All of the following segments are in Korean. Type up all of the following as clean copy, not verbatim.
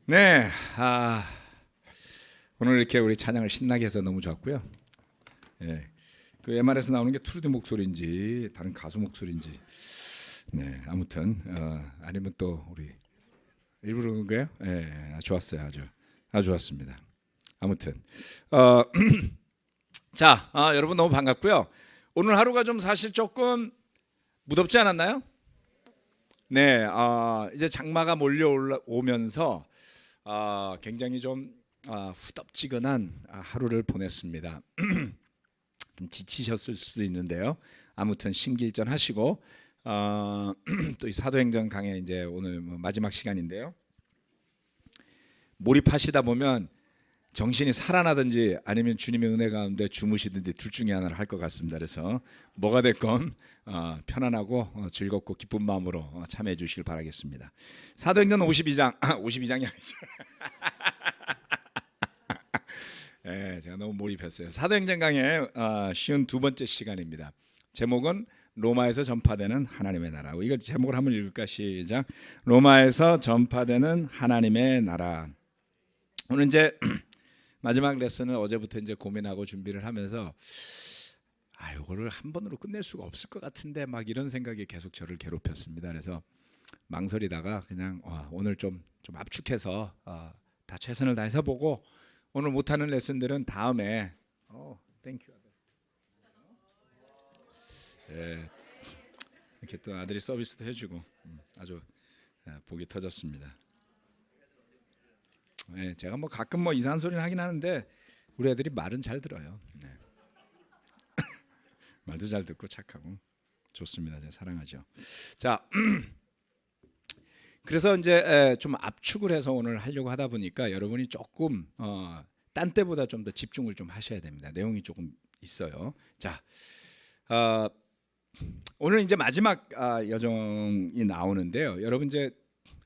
네, 오늘 이렇게 우리 찬양을 신나게 해서 너무 좋았고요. 예, 그 MR에서 나오는 게 트루디 목소리인지 다른 가수 목소리인지, 네, 아무튼 아니면 또 우리 일부러 그런 거예요? 예, 좋았어요, 아주 좋았습니다. 아무튼 자, 여러분 너무 반갑고요. 오늘 하루가 좀 사실 조금 무덥지 않았나요? 네, 이제 장마가 몰려오면서 굉장히 좀 후덥지근한 하루를 보냈습니다. 좀 지치셨을 수도 있는데요. 아무튼 심기일전 하시고 또 이 사도행전 강의 이제 오늘 마지막 시간인데요. 몰입하시다 보면 정신이 살아나든지 아니면 주님의 은혜 가운데 주무시든지 둘 중에 하나를 할 것 같습니다. 그래서 뭐가 됐건 편안하고 즐겁고 기쁜 마음으로 참여해 주시길 바라겠습니다. 사도행전 52장 52장이 아니죠. 네, 제가 너무 몰입했어요. 사도행전 강의 쉬운 두 번째 시간입니다. 제목은 로마에서 전파되는 하나님의 나라. 이거 제목을 한번 읽을까? 시작. 로마에서 전파되는 하나님의 나라. 오늘 이제 마지막 레슨은 어제부터 이제 고민하고 준비를 하면서 이거를 한 번으로 끝낼 수가 없을 것 같은데 막 이런 생각이 계속 저를 괴롭혔습니다. 그래서 망설이다가 그냥 오늘 좀 압축해서 다 최선을 다해서 보고 오늘 못하는 레슨들은 다음에 땡큐. 예, 이렇게 또 아들이 서비스도 해주고 아주 복이 터졌습니다. 네, 제가 가끔 이상한 소리를 하긴 하는데 우리 애들이 말은 잘 들어요. 네. 말도 잘 듣고 착하고 좋습니다. 제가 사랑하죠. 자, 그래서 이제 좀 압축을 해서 오늘 하려고 하다 보니까 여러분이 조금 딴 때보다 좀 더 집중을 좀 하셔야 됩니다. 내용이 조금 있어요. 자, 오늘 이제 마지막 여정이 나오는데요. 여러분 이제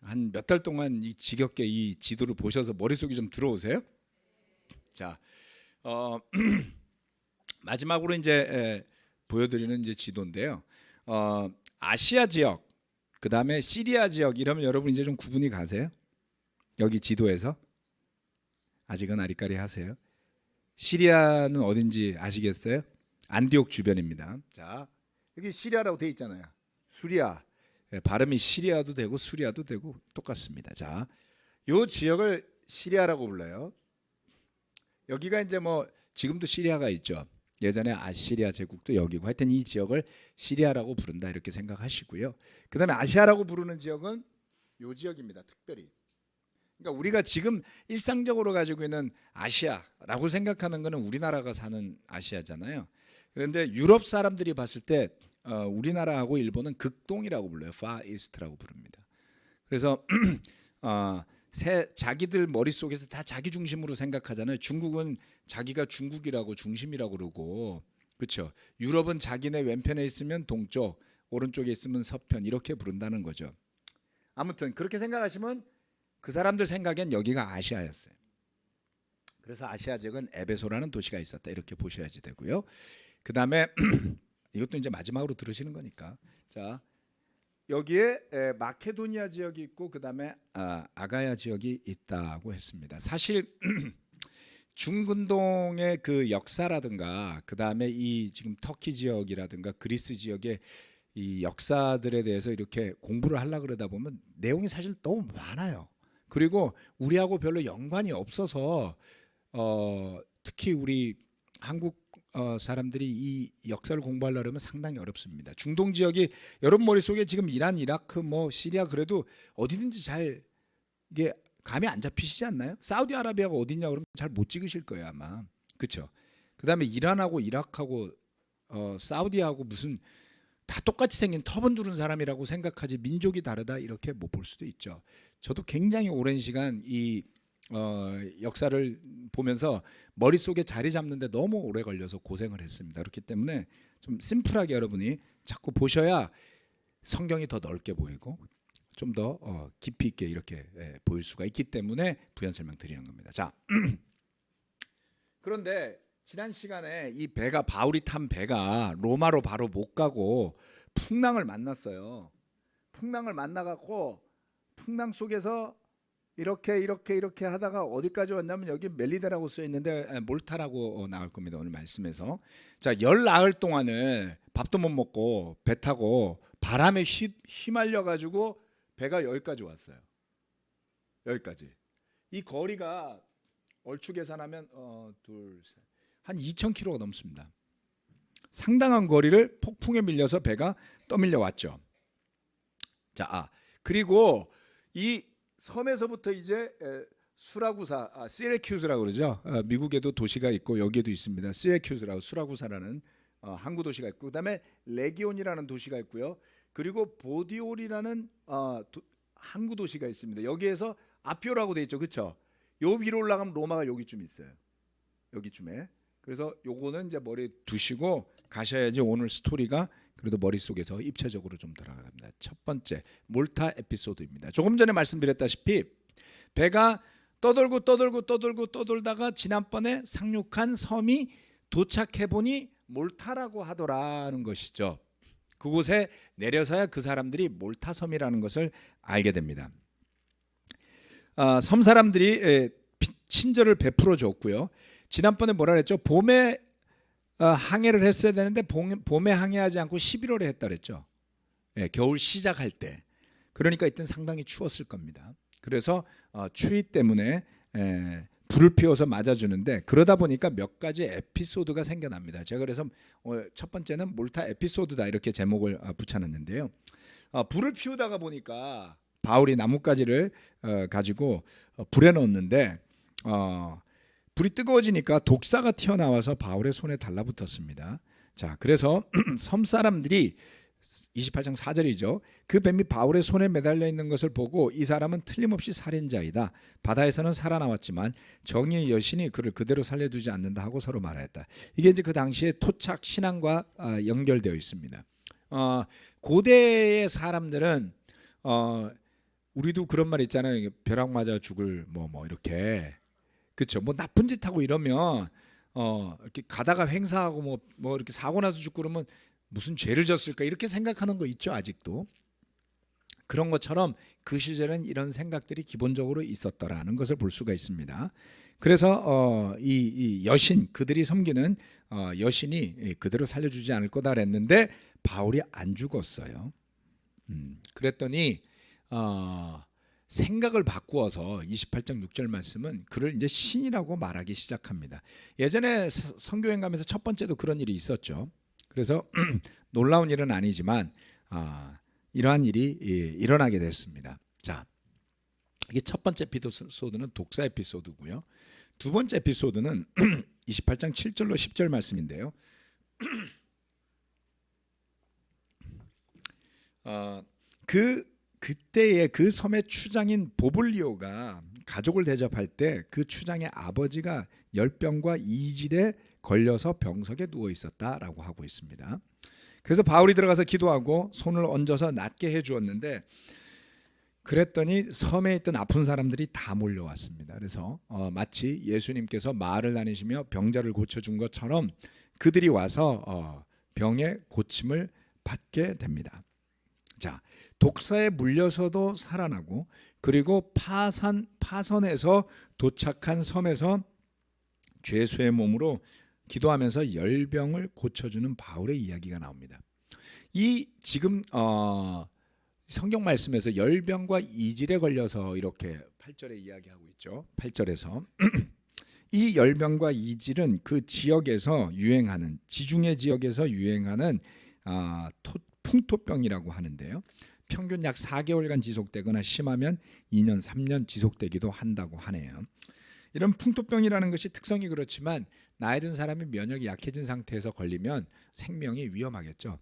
한 몇 달 동안 이 지겹게 이 지도를 보셔서 머릿속이 좀 들어오세요? 자, 마지막으로 이제 보여드리는 이제 지도인데요. 아시아 지역, 그 다음에 시리아 지역 이러면 여러분 이제 좀 구분이 가세요? 여기 지도에서 아직은 아리까리 하세요. 시리아는 어딘지 아시겠어요? 안디옥 주변입니다. 자, 여기 시리아라고 돼 있잖아요. 수리아. 발음이 시리아도 되고 수리아도 되고 똑같습니다. 자, 요 지역을 시리아라고 불러요. 여기가 이제 지금도 시리아가 있죠. 예전에 아시리아 제국도 여기고 하여튼 이 지역을 시리아라고 부른다 이렇게 생각하시고요. 그다음에 아시아라고 부르는 지역은 요 지역입니다. 특별히. 그러니까 우리가 지금 일상적으로 가지고 있는 아시아라고 생각하는 거는 우리나라가 사는 아시아잖아요. 그런데 유럽 사람들이 봤을 때 우리나라하고 일본은 극동이라고 불러요. Far East라고 부릅니다. 그래서 자기들 머릿속에서 다 자기 중심으로 생각하잖아요. 중국은 자기가 중국이라고 중심이라고 그러고, 그렇죠. 유럽은 자기네 왼편에 있으면 동쪽, 오른쪽에 있으면 서편 이렇게 부른다는 거죠. 아무튼 그렇게 생각하시면 그 사람들 생각엔 여기가 아시아였어요. 그래서 아시아 지역은 에베소라는 도시가 있었다 이렇게 보셔야지 되고요. 그 다음에 이것도 이제 마지막으로 들으시는 거니까. 자, 여기에 마케도니아 지역이 있고 그 다음에 아가야 지역이 있다고 했습니다. 사실 중근동의 그 역사라든가 그 다음에 이 지금 터키 지역이라든가 그리스 지역의 이 역사들에 대해서 이렇게 공부를 하려고 그러다 보면 내용이 사실 너무 많아요. 그리고 우리하고 별로 연관이 없어서 특히 우리 한국 사람들이 이 역사를 공부하려면 상당히 어렵습니다. 중동 지역이 여러분 머릿속에 지금 이란, 이라크, 시리아 그래도 어디든지 잘 이게 감이 안 잡히시지 않나요? 사우디아라비아가 어디냐 그러면 잘 못 찍으실 거예요 아마. 그렇죠? 그다음에 이란하고 이라크하고 사우디하고 무슨 다 똑같이 생긴 터번 두른 사람이라고 생각하지 민족이 다르다 이렇게 못 볼 수도 있죠. 저도 굉장히 오랜 시간 이 역사를 보면서 머릿속에 자리 잡는데 너무 오래 걸려서 고생을 했습니다. 그렇기 때문에 좀 심플하게 여러분이 자꾸 보셔야 성경이 더 넓게 보이고 좀 더 깊이 있게 이렇게 보일 수가 있기 때문에 부연 설명 드리는 겁니다. 자, 그런데 지난 시간에 이 배가 바울이 탄 배가 로마로 바로 못 가고 풍랑을 만났어요. 풍랑을 만나갖고 풍랑 속에서 이렇게 하다가 어디까지 왔냐면 여기 멜리다라고 써 있는데 몰타라고 나올 겁니다. 오늘 말씀에서. 자, 열 나흘 동안을 밥도 못 먹고 배 타고 바람에 휘말려 가지고 배가 여기까지 왔어요. 여기까지. 이 거리가 얼추 계산하면 한 2,000km가 넘습니다. 상당한 거리를 폭풍에 밀려서 배가 떠밀려 왔죠. 자, 그리고 이 섬에서부터 이제 수라구사, 시래큐즈라고 그러죠. 미국에도 도시가 있고 여기에도 있습니다. 시래큐즈라고 수라구사라는 항구 도시가 있고, 그다음에 레기온이라는 도시가 있고요. 그리고 보디올이라는 항구 도시가 있습니다. 여기에서 아피오라고 돼 있죠, 그렇죠? 요 위로 올라가면 로마가 여기쯤 있어요. 여기쯤에. 그래서 요거는 이제 머리에 두시고 가셔야지 오늘 스토리가 그래도 머릿속에서 입체적으로 좀 들어갑니다. 첫 번째 몰타 에피소드입니다. 조금 전에 말씀드렸다시피 배가 떠돌다가 지난번에 상륙한 섬이 도착해 보니 몰타라고 하더라는 것이죠. 그곳에 내려서야 그 사람들이 몰타섬이라는 것을 알게 됩니다. 섬 사람들이 친절을 베풀어 줬고요. 지난번에 뭐라 그랬죠? 봄에 항해를 했어야 되는데 봄에 항해하지 않고 11월에 했다 그랬죠. 겨울 시작할 때. 그러니까 이때는 상당히 추웠을 겁니다. 그래서 추위 때문에 불을 피워서 맞아주는데, 그러다 보니까 몇 가지 에피소드가 생겨납니다. 제가 그래서 첫 번째는 몰타 에피소드다 이렇게 제목을 붙여놨는데요. 불을 피우다가 보니까 바울이 나뭇가지를 가지고 불에 넣었는데 불이 뜨거워지니까 독사가 튀어나와서 바울의 손에 달라붙었습니다. 자, 그래서 섬 사람들이 28장 4절이죠. 그 뱀이 바울의 손에 매달려 있는 것을 보고 이 사람은 틀림없이 살인자이다. 바다에서는 살아나왔지만 정의의 여신이 그를 그대로 살려두지 않는다 하고 서로 말하였다. 이게 이제 그 당시에 토착 신앙과 연결되어 있습니다. 고대의 사람들은 우리도 그런 말 있잖아요. 벼락 맞아 죽을 뭐 이렇게. 그렇죠. 뭐 나쁜 짓 하고 이러면 이렇게 가다가 횡사하고 뭐 이렇게 사고 나서 죽고 그러면 무슨 죄를 졌을까 이렇게 생각하는 거 있죠, 아직도. 그런 것처럼 그 시절엔 이런 생각들이 기본적으로 있었더라는 것을 볼 수가 있습니다. 그래서 이 여신, 그들이 섬기는 여신이 그대로 살려주지 않을 거다 그랬는데 바울이 안 죽었어요. 그랬더니 생각을 바꾸어서 28장 6절 말씀은 그를 이제 신이라고 말하기 시작합니다. 예전에 선교행 가면서 첫 번째도 그런 일이 있었죠. 그래서 놀라운 일은 아니지만 이러한 일이 일어나게 됐습니다. 자, 이게 첫 번째 에피소드는 독사 에피소드고요. 두 번째 에피소드는 28장 7절로 10절 말씀인데요. 그때의 그 섬의 추장인 보블리오가 가족을 대접할 때 그 추장의 아버지가 열병과 이질에 걸려서 병석에 누워 있었다라고 하고 있습니다. 그래서 바울이 들어가서 기도하고 손을 얹어서 낫게 해주었는데, 그랬더니 섬에 있던 아픈 사람들이 다 몰려왔습니다. 그래서 마치 예수님께서 마을을 다니시며 병자를 고쳐준 것처럼 그들이 와서 병의 고침을 받게 됩니다. 자, 독사에 물려서도 살아나고, 그리고 파선에서 도착한 섬에서 죄수의 몸으로 기도하면서 열병을 고쳐주는 바울의 이야기가 나옵니다. 이 지금 성경 말씀에서 열병과 이질에 걸려서 이렇게 8절에 이야기하고 있죠. 8절에서 이 열병과 이질은 그 지역에서 유행하는, 지중해 지역에서 유행하는 풍토병이라고 하는데요. 평균 약 4개월간 지속되거나 심하면 2년, 3년 지속되기도 한다고 하네요. 이런 풍토병이라는 것이 특성이 그렇지만 나이 든 사람이 면역이 약해진 상태에서 걸리면 생명이 위험하겠죠.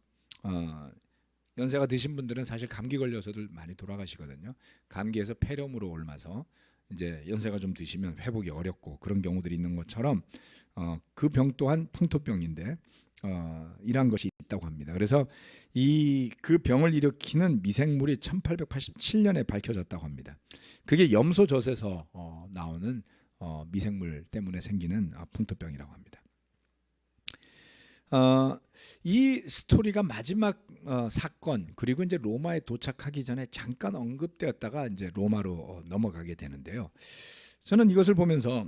연세가 드신 분들은 사실 감기 걸려서도 많이 돌아가시거든요. 감기에서 폐렴으로 옮아서 이제 연세가 좀 드시면 회복이 어렵고 그런 경우들이 있는 것처럼 그 병 또한 풍토병인데 이러한 것이 있다고 합니다. 그래서 그 병을 일으키는 미생물이 1887년에 밝혀졌다고 합니다. 그게 염소젖에서 나오는 미생물 때문에 생기는 풍토병이라고 합니다. 이 스토리가 마지막 사건 그리고 이제 로마에 도착하기 전에 잠깐 언급되었다가 이제 로마로 넘어가게 되는데요. 저는 이것을 보면서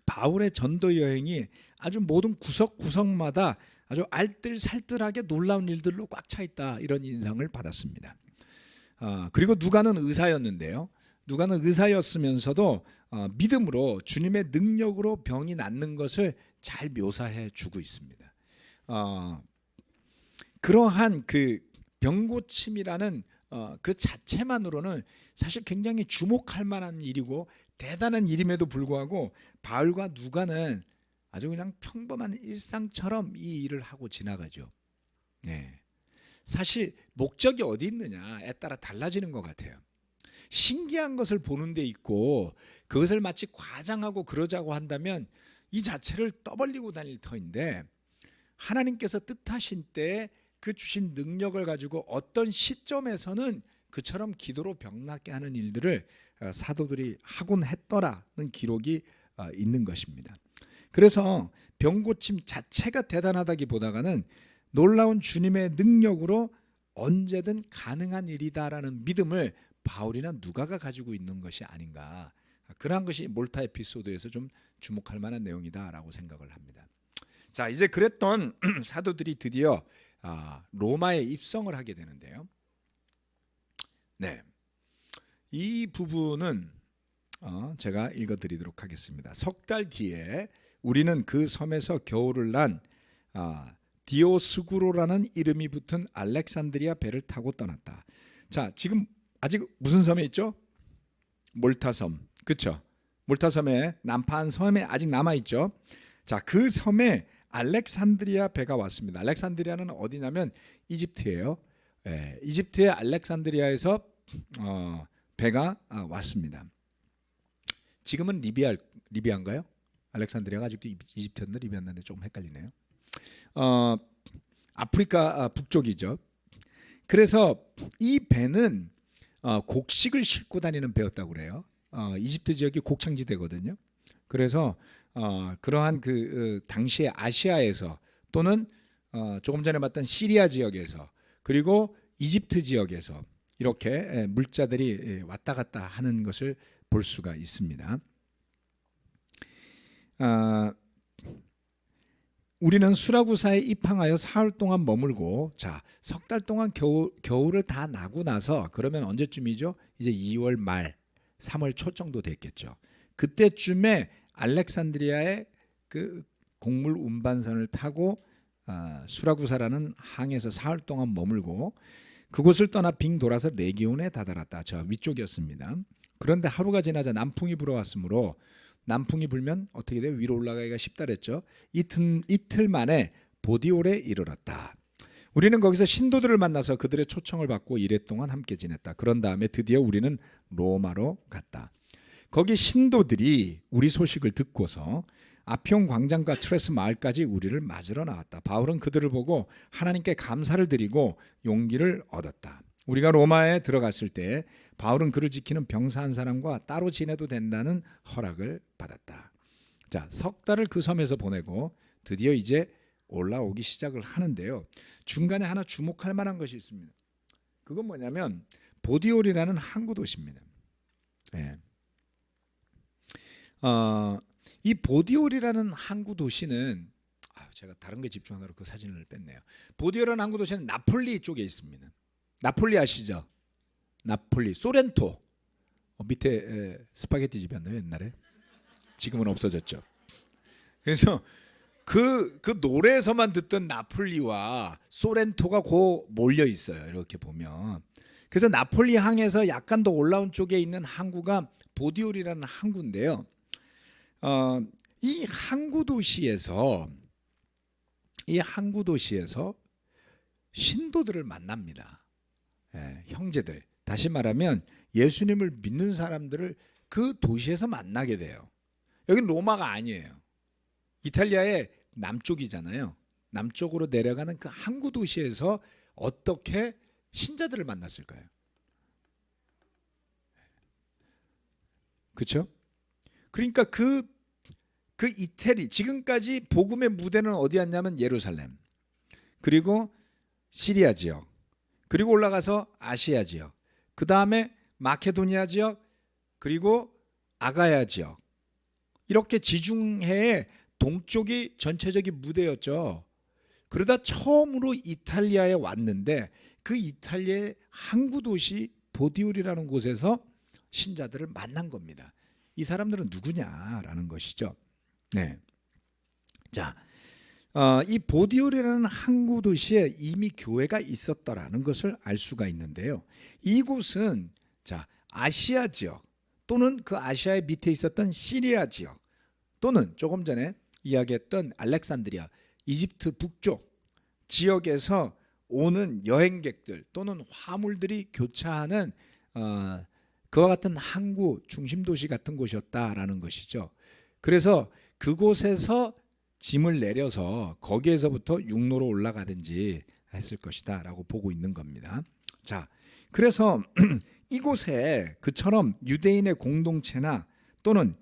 바울의 전도 여행이 아주 모든 구석구석마다 아주 알뜰살뜰하게 놀라운 일들로 꽉 차 있다, 이런 인상을 받았습니다. 그리고 누가는 의사였는데요. 누가는 의사였으면서도 믿음으로 주님의 능력으로 병이 낫는 것을 잘 묘사해 주고 있습니다. 그러한 그 병고침이라는 그 자체만으로는 사실 굉장히 주목할 만한 일이고 대단한 일임에도 불구하고 바울과 누가는 아주 그냥 평범한 일상처럼 이 일을 하고 지나가죠. 네. 사실 목적이 어디 있느냐에 따라 달라지는 것 같아요. 신기한 것을 보는 데 있고 그것을 마치 과장하고 그러자고 한다면 이 자체를 떠벌리고 다닐 터인데, 하나님께서 뜻하신 때에 그 주신 능력을 가지고 어떤 시점에서는 그처럼 기도로 병낫게 하는 일들을 사도들이 하곤 했더라는 기록이 있는 것입니다. 그래서 병고침 자체가 대단하다기보다는 놀라운 주님의 능력으로 언제든 가능한 일이다라는 믿음을 바울이나 누가가 가지고 있는 것이 아닌가, 그러한 것이 몰타 에피소드에서 좀 주목할 만한 내용이다라고 생각을 합니다. 자, 이제 그랬던 사도들이 드디어 로마에 입성을 하게 되는데요. 네, 이 부분은 제가 읽어드리도록 하겠습니다. 석 달 뒤에 우리는 그 섬에서 겨울을 난 디오스구로라는 이름이 붙은 알렉산드리아 배를 타고 떠났다. 자, 지금 아직 무슨 섬에 있죠? 몰타섬, 그렇죠? 몰타섬의 남판 섬에 아직 남아 있죠. 자, 그 섬에 알렉산드리아 배가 왔습니다. 알렉산드리아는 어디냐면 이집트예요. 이집트의 알렉산드리아에서 배가 왔습니다. 지금은 리비아인가요? 알렉산드리아가 아직도 이집트였나 리비아였는데 조금 헷갈리네요. 아프리카 북쪽이죠. 그래서 이 배는 곡식을 싣고 다니는 배였다고 그래요. 이집트 지역이 곡창지대거든요. 그래서 그러한 그 당시에 아시아에서 또는 조금 전에 봤던 시리아 지역에서 그리고 이집트 지역에서 이렇게 물자들이 왔다 갔다 하는 것을 볼 수가 있습니다. 우리는 수라구사에 입항하여 사흘 동안 머물고, 자, 석 달 동안 겨울을 다 나고 나서 그러면 언제쯤이죠? 이제 2월 말, 3월 초 정도 됐겠죠. 그때쯤에 알렉산드리아의 그 곡물 운반선을 타고 수라구사라는 항에서 사흘 동안 머물고 그곳을 떠나 빙 돌아서 레기온에 다다랐다. 저 위쪽이었습니다. 그런데 하루가 지나자 남풍이 불어왔으므로, 남풍이 불면 어떻게 돼요? 위로 올라가기가 쉽다 그랬죠. 이틀 만에 보디올에 이르렀다. 우리는 거기서 신도들을 만나서 그들의 초청을 받고 이래 동안 함께 지냈다. 그런 다음에 드디어 우리는 로마로 갔다. 거기 신도들이 우리 소식을 듣고서 아피온 광장과 트레스 마을까지 우리를 맞으러 나왔다. 바울은 그들을 보고 하나님께 감사를 드리고 용기를 얻었다. 우리가 로마에 들어갔을 때 바울은 그를 지키는 병사 한 사람과 따로 지내도 된다는 허락을 받았다. 자, 석 달을 그 섬에서 보내고 드디어 이제 올라오기 시작을 하는데요. 중간에 하나 주목할 만한 것이 있습니다. 그건 뭐냐면 보디올이라는 항구 도시입니다. 네. 이 보디올이라는 항구 도시는 제가 다른 게 집중하느라 그 사진을 뺐네요. 보디올이라는 항구 도시는 나폴리 쪽에 있습니다. 나폴리 아시죠? 나폴리, 소렌토. 밑에 스파게티 집이었나요 옛날에? 지금은 없어졌죠. 그래서 그 노래에서만 듣던 나폴리와 소렌토가 고 몰려 있어요. 이렇게 보면. 그래서 나폴리 항에서 약간 더 올라온 쪽에 있는 항구가 보디올이라는 항구인데요. 이 항구 도시에서 신도들을 만납니다. 형제들. 다시 말하면 예수님을 믿는 사람들을 그 도시에서 만나게 돼요. 여기는 로마가 아니에요. 이탈리아의 남쪽이잖아요. 남쪽으로 내려가는 그 항구 도시에서 어떻게 신자들을 만났을까요? 그렇죠? 그러니까 그 그 이태리 지금까지 복음의 무대는 어디였냐면 예루살렘, 그리고 시리아 지역, 그리고 올라가서 아시아 지역, 그 다음에 마케도니아 지역, 그리고 아가야 지역, 이렇게 지중해의 동쪽이 전체적인 무대였죠. 그러다 처음으로 이탈리아에 왔는데 그 이탈리아의 항구 도시 보디올이라는 곳에서 신자들을 만난 겁니다. 이 사람들은 누구냐라는 것이죠. 네. 자, 이 보디올이라는 항구 도시에 이미 교회가 있었더라는 것을 알 수가 있는데요. 이곳은 자, 아시아 지역 또는 그 아시아의 밑에 있었던 시리아 지역 또는 조금 전에 이야기했던 알렉산드리아, 이집트 북쪽 지역에서 오는 여행객들 또는 화물들이 교차하는 그와 같은 항구 중심 도시 같은 곳이었다라는 것이죠. 그래서 그곳에서 짐을 내려서 거기에서부터 육로로 올라가든지 했을 것이다라고 보고 있는 겁니다. 자, 그래서 이곳에 그처럼 유대인의 공동체나 또는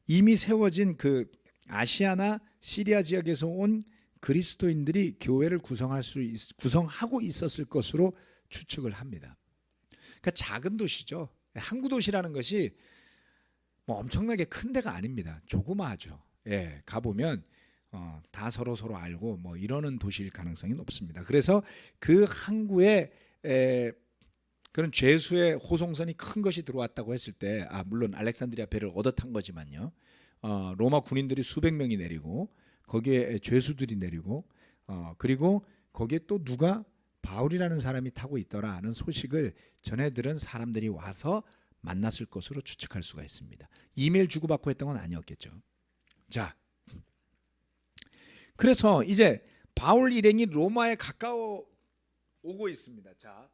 이미 세워진 그 아시아나 시리아 지역에서 온 그리스도인들이 교회를 구성하고 있었을 것으로 추측을 합니다. 그러니까 작은 도시죠. 항구 도시라는 것이 뭐 엄청나게 큰 데가 아닙니다. 조그마하죠. 예, 가보면 다 서로 알고 뭐 이러는 도시일 가능성이 높습니다. 그래서 그 항구에 그런 죄수의 호송선이 큰 것이 들어왔다고 했을 때, 물론 알렉산드리아 배를 얻어 탄 거지만요. 로마 군인들이 수백 명이 내리고 거기에 죄수들이 내리고 그리고 거기에 또 누가 바울이라는 사람이 타고 있더라는 소식을 전해들은 사람들이 와서 만났을 것으로 추측할 수가 있습니다. 이메일 주고받고 했던 건 아니었겠죠. 자, 그래서 이제 바울 일행이 로마에 가까워 오고 있습니다. 자,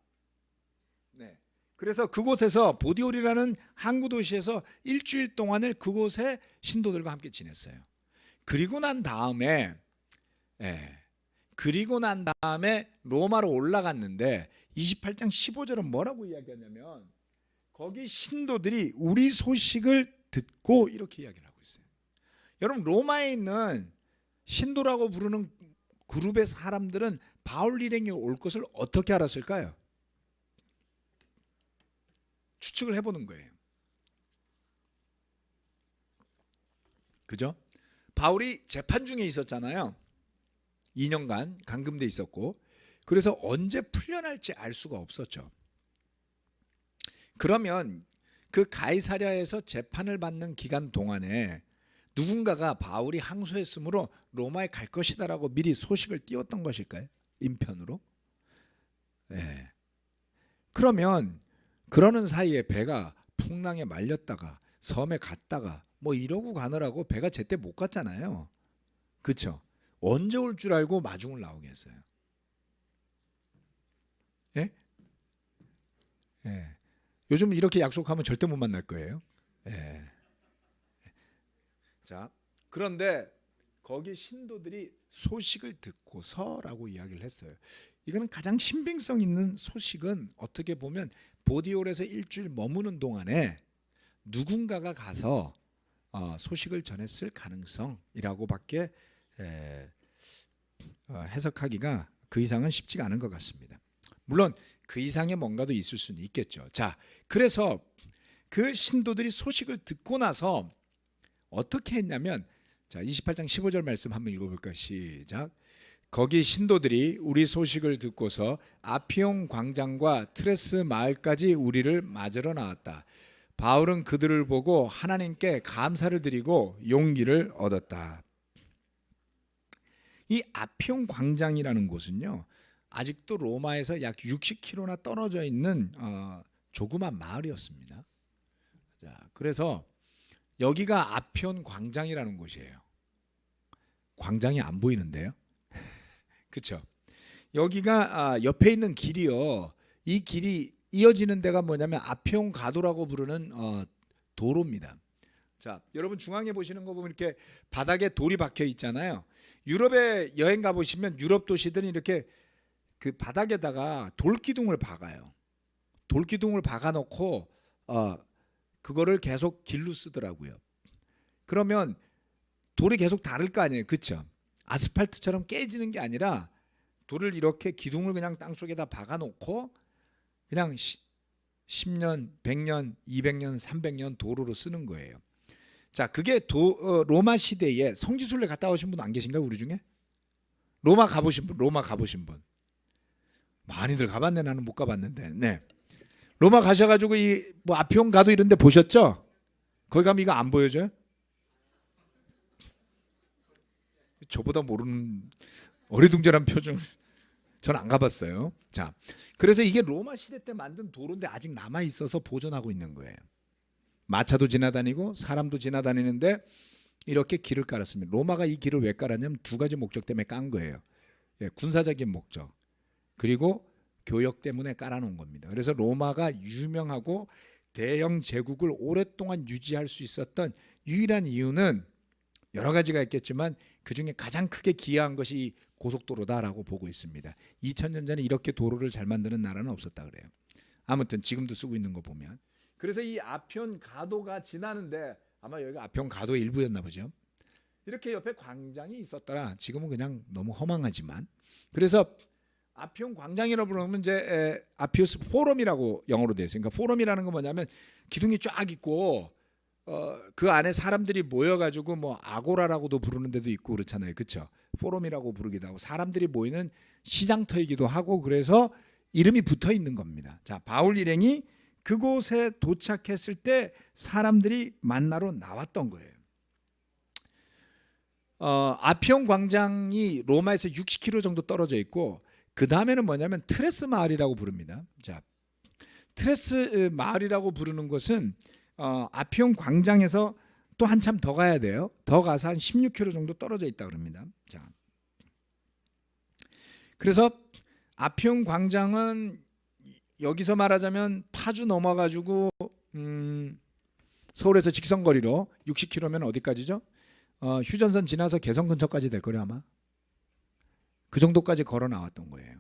네. 그래서 그곳에서 보디올이라는 항구 도시에서 일주일 동안을 그곳에 신도들과 함께 지냈어요. 그리고 난 다음에 로마로 올라갔는데 28장 15절은 뭐라고 이야기하냐면 거기 신도들이 우리 소식을 듣고 이렇게 이야기를 하고 있어요. 여러분, 로마에 있는 신도라고 부르는 그룹의 사람들은 바울 일행이 올 것을 어떻게 알았을까요? 추측을 해보는 거예요. 그죠? 바울이 재판 중에 있었잖아요. 2년간 감금돼 있었고, 그래서 언제 풀려날지 알 수가 없었죠. 그러면 그 가이사랴에서 재판을 받는 기간 동안에 누군가가 바울이 항소했으므로 로마에 갈 것이다라고 미리 소식을 띄웠던 것일까요? 인편으로? 네. 그러면 그러는 사이에 배가 풍랑에 말렸다가 섬에 갔다가 뭐 이러고 가느라고 배가 제때 못 갔잖아요. 그렇죠? 언제 올 줄 알고 마중을 나오겠어요? 예? 예. 요즘 이렇게 약속하면 절대 못 만날 거예요. 예. 자, 그런데 거기 신도들이 소식을 듣고서라고 이야기를 했어요. 이거는 가장 신빙성 있는 소식은 어떻게 보면 보디올에서 일주일 머무는 동안에 누군가가 가서 소식을 전했을 가능성이라고밖에 해석하기가 그 이상은 쉽지가 않은 것 같습니다. 물론 그 이상의 뭔가도 있을 수는 있겠죠. 자, 그래서 그 신도들이 소식을 듣고 나서 어떻게 했냐면, 자, 28장 15절 말씀 한번 읽어볼까? 시작. 거기 신도들이 우리 소식을 듣고서 아피용 광장과 트레스 마을까지 우리를 맞으러 나왔다. 바울은 그들을 보고 하나님께 감사를 드리고 용기를 얻었다. 이 아피용 광장이라는 곳은요, 아직도 로마에서 약 60km나 떨어져 있는 조그만 마을이었습니다. 자, 그래서 여기가 아피온 광장이라는 곳이에요. 광장이 안 보이는데요. 그렇죠? 여기가 옆에 있는 길이요. 이 길이 이어지는 데가 뭐냐면 아피온 가도라고 부르는 도로입니다. 자, 여러분 중앙에 보시는 거 보면 이렇게 바닥에 돌이 박혀 있잖아요. 유럽에 여행 가 보시면 유럽 도시들은 이렇게 그 바닥에다가 돌기둥을 박아요. 돌기둥을 박아 놓고 그거를 계속 길로 쓰더라고요. 그러면 돌이 계속 다를 거 아니에요. 그렇죠? 아스팔트처럼 깨지는 게 아니라 돌을 이렇게 기둥을 그냥 땅 속에다 박아놓고 그냥 10년, 100년, 200년, 300년 도로로 쓰는 거예요. 자, 그게 로마 시대에 성지순례 갔다 오신 분 안 계신가요? 우리 중에? 로마 가보신 분, 로마 가보신 분. 많이들 가봤네. 나는 못 가봤는데. 네. 로마 가셔가지고 이 뭐 아피온 가도 이런데 보셨죠? 거기 가면 이거 안 보여줘요? 저보다 모르는 어리둥절한 표정. 저는 안 가봤어요. 자, 그래서 이게 로마 시대 때 만든 도로인데 아직 남아 있어서 보존하고 있는 거예요. 마차도 지나다니고 사람도 지나다니는데 이렇게 길을 깔았습니다. 로마가 이 길을 왜 깔았냐면 두 가지 목적 때문에 깐 거예요. 예, 군사적인 목적 그리고 교역 때문에 깔아놓은 겁니다. 그래서 로마가 유명하고 대영 제국을 오랫동안 유지할 수 있었던 유일한 이유는 여러 가지가 있겠지만 그중에 가장 크게 기여한 것이 고속도로다라고 보고 있습니다. 2000년 전에 이렇게 도로를 잘 만드는 나라는 없었다 그래요. 아무튼 지금도 쓰고 있는 거 보면. 그래서 이 아피온 가도가 지나는데 아마 여기가 아피온 가도의 일부였나 보죠. 이렇게 옆에 광장이 있었더라. 지금은 그냥 너무 허망하지만. 그래서 아피온 광장이라고 부르면 이제 아피우스 포럼이라고 영어로 되어 있어요. 그러니까 포럼이라는 건 뭐냐면 기둥이 쫙 있고 그 안에 사람들이 모여가지고 뭐 아고라라고도 부르는 데도 있고 그렇잖아요. 그렇죠? 포럼이라고 부르기도 하고 사람들이 모이는 시장터이기도 하고 그래서 이름이 붙어 있는 겁니다. 자, 바울 일행이 그곳에 도착했을 때 사람들이 만나러 나왔던 거예요. 아피온 광장이 로마에서 60km 정도 떨어져 있고 그 다음에는 뭐냐면 트레스 마을이라고 부릅니다. 자, 트레스 마을이라고 부르는 것은 아피온 광장에서 또 한참 더 가야 돼요. 더 가서 한 16km 정도 떨어져 있다 그럽니다. 자, 그래서 아피온 광장은 여기서 말하자면 파주 넘어가지고 서울에서 직선거리로 60km면 어디까지죠? 휴전선 지나서 개성 근처까지 될 거예요 아마. 그 정도까지 걸어 나왔던 거예요.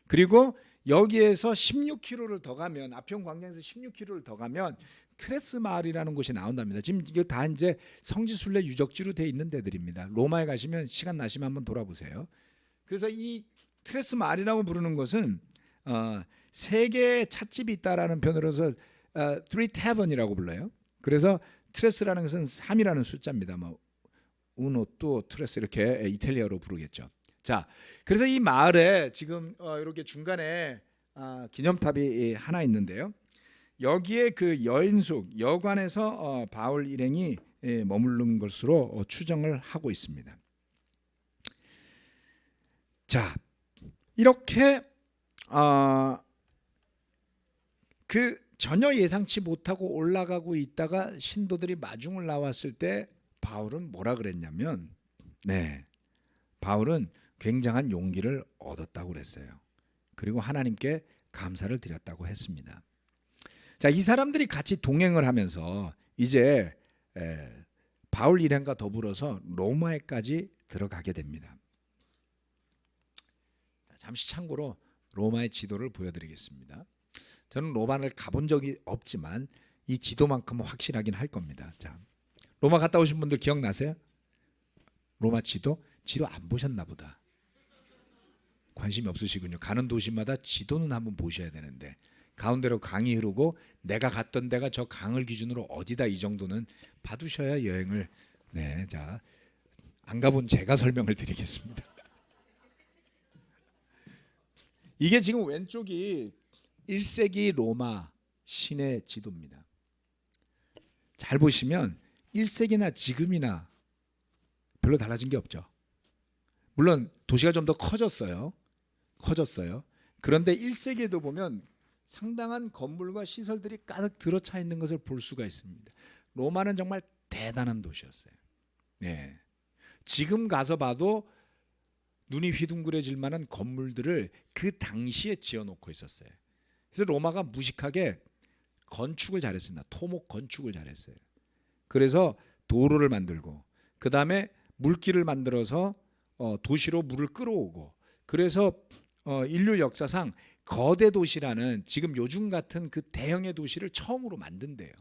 그리고 여기에서 16km를 더 가면 아피온 광장에서 16km를 더 가면 트레스 마을이라는 곳이 나온답니다. 지금 이게 다 이제 성지순례 유적지로 돼 있는 데들입니다. 로마에 가시면 시간 나시면 한번 돌아보세요. 그래서 이 트레스 마을이라고 부르는 것은 세 개의 찻집이 있다라는 표현으로서 three tavern이라고 불러요. 그래서 트레스라는 것은 3이라는 숫자입니다. 뭐 uno, due, tres 이렇게 이탈리아로 부르겠죠. 자, 그래서 이 마을에 지금 이렇게 중간에 기념탑이 하나 있는데요. 여기에 그 여인숙 여관에서 바울 일행이 머무른 것으로 추정을 하고 있습니다. 자, 이렇게 그 전혀 예상치 못하고 올라가고 있다가 신도들이 마중을 나왔을 때 바울은 뭐라 그랬냐면, 네, 바울은 굉장한 용기를 얻었다고 그랬어요. 그리고 하나님께 감사를 드렸다고 했습니다. 자, 이 사람들이 같이 동행을 하면서 이제 바울 일행과 더불어서 로마에까지 들어가게 됩니다. 잠시 참고로 로마의 지도를 보여드리겠습니다. 저는 로마를 가본 적이 없지만 이 지도만큼은 확실하긴 할 겁니다. 자, 로마 갔다 오신 분들 기억나세요? 로마 지도? 지도 안 보셨나 보다. 관심이 없으시군요. 가는 도시마다 지도는 한번 보셔야 되는데 가운데로 강이 흐르고 내가 갔던 데가 저 강을 기준으로 어디다 이 정도는 봐두셔야 여행을. 네, 자, 안 가본 제가 설명을 드리겠습니다. 이게 지금 왼쪽이 1세기 로마 시내 지도입니다. 잘 보시면 1세기나 지금이나 별로 달라진 게 없죠. 물론 도시가 좀 더 커졌어요. 그런데 1세기에도 보면 상당한 건물과 시설들이 가득 들어차 있는 것을 볼 수가 있습니다. 로마는 정말 대단한 도시였어요. 네. 지금 가서 봐도 눈이 휘둥그레질 만한 건물들을 그 당시에 지어놓고 있었어요. 그래서 로마가 무식하게 건축을 잘했습니다. 토목 건축을 잘했어요. 그래서 도로를 만들고 그 다음에 물길을 만들어서 도시로 물을 끌어오고, 그래서 인류 역사상 거대 도시라는 지금 요즘 같은 그 대형의 도시를 처음으로 만든대요.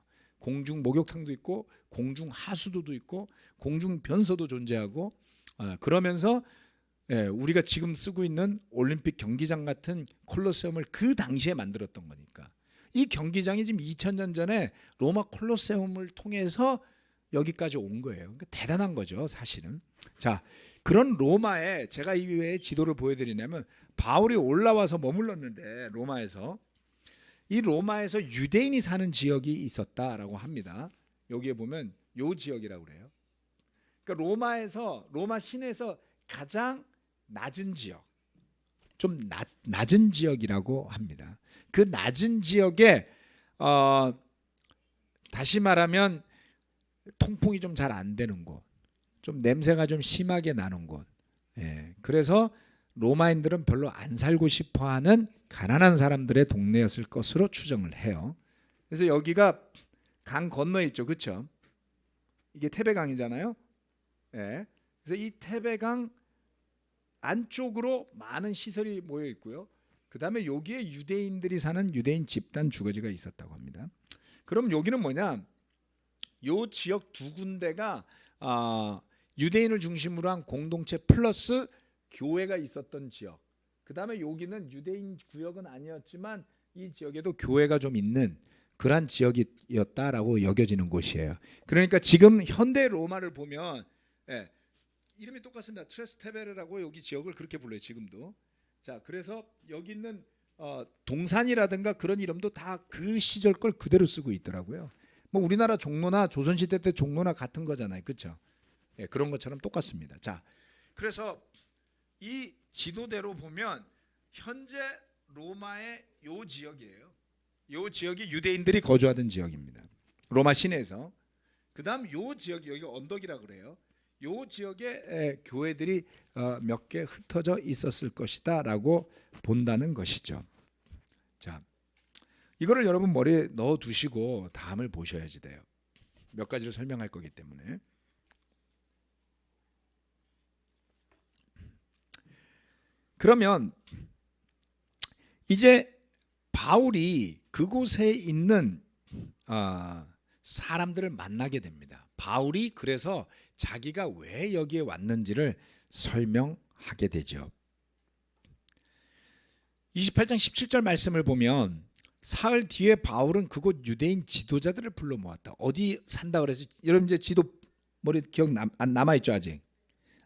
공중 목욕탕도 있고 공중 하수도도 있고 공중 변소도 존재하고 그러면서 우리가 지금 쓰고 있는 올림픽 경기장 같은 콜로세움을 그 당시에 만들었던 거니까 이 경기장이 지금 2000년 전에 로마 콜로세움을 통해서 여기까지 온 거예요. 그러니까 대단한 거죠, 사실은. 자, 그런 로마에 제가 이 외에 지도를 보여드리냐면 바울이 올라와서 머물렀는데 이 로마에서 유대인이 사는 지역이 있었다라고 합니다. 여기에 보면 요 지역이라고 그래요. 그러니까 로마 시내에서 가장 낮은 지역, 좀 낮은 지역이라고 합니다. 그 낮은 지역에 다시 말하면 통풍이 좀 잘 안 되는 곳, 좀 냄새가 좀 심하게 나는 곳. 그래서 로마인들은 별로 안 살고 싶어하는 가난한 사람들의 동네였을 것으로 추정을 해요. 그래서 여기가 강 건너에 있죠, 그렇죠? 이게 테베강이잖아요. 그래서 이 테베강 안쪽으로 많은 시설이 모여 있고요. 그 다음에 여기에 유대인들이 사는 유대인 집단 주거지가 있었다고 합니다. 그럼 여기는 뭐냐? 요 지역 두 군데가 유대인을 중심으로 한 공동체 플러스 교회가 있었던 지역. 그 다음에 여기는 유대인 구역은 아니었지만 이 지역에도 교회가 좀 있는 그러한 지역이었다라고 여겨지는 곳이에요. 그러니까 지금 현대 로마를 보면 이름이 똑같습니다. 트레스테베르라고 여기 지역을 그렇게 불러요, 지금도. 자, 그래서 여기 있는 동산이라든가 그런 이름도 다 그 시절 걸 그대로 쓰고 있더라고요. 뭐 우리나라 종로나 조선시대 때 종로나 같은 거잖아요, 그렇죠? 그런 것처럼 똑같습니다. 자, 그래서 이 지도대로 보면 현재 로마의 요 지역이에요. 요 지역이 유대인들이 거주하던 지역입니다. 로마 시내에서. 그다음 요 지역이 여기 언덕이라 그래요. 요 지역에 교회들이 몇 개 흩어져 있었을 것이다라고 본다는 것이죠. 자, 이거를 여러분 머리에 넣어 두시고 다음을 보셔야지 돼요. 몇 가지를 설명할 거기 때문에. 그러면 이제 바울이 그곳에 있는 사람들을 만나게 됩니다. 바울이 그래서 자기가 왜 여기에 왔는지를 설명하게 되죠. 28장 17절 말씀을 보면 사흘 뒤에 바울은 그곳 유대인 지도자들을 불러 모았다. 어디 산다 그래서 여러분 이제 지도 머리 기억 남아 있죠, 아직?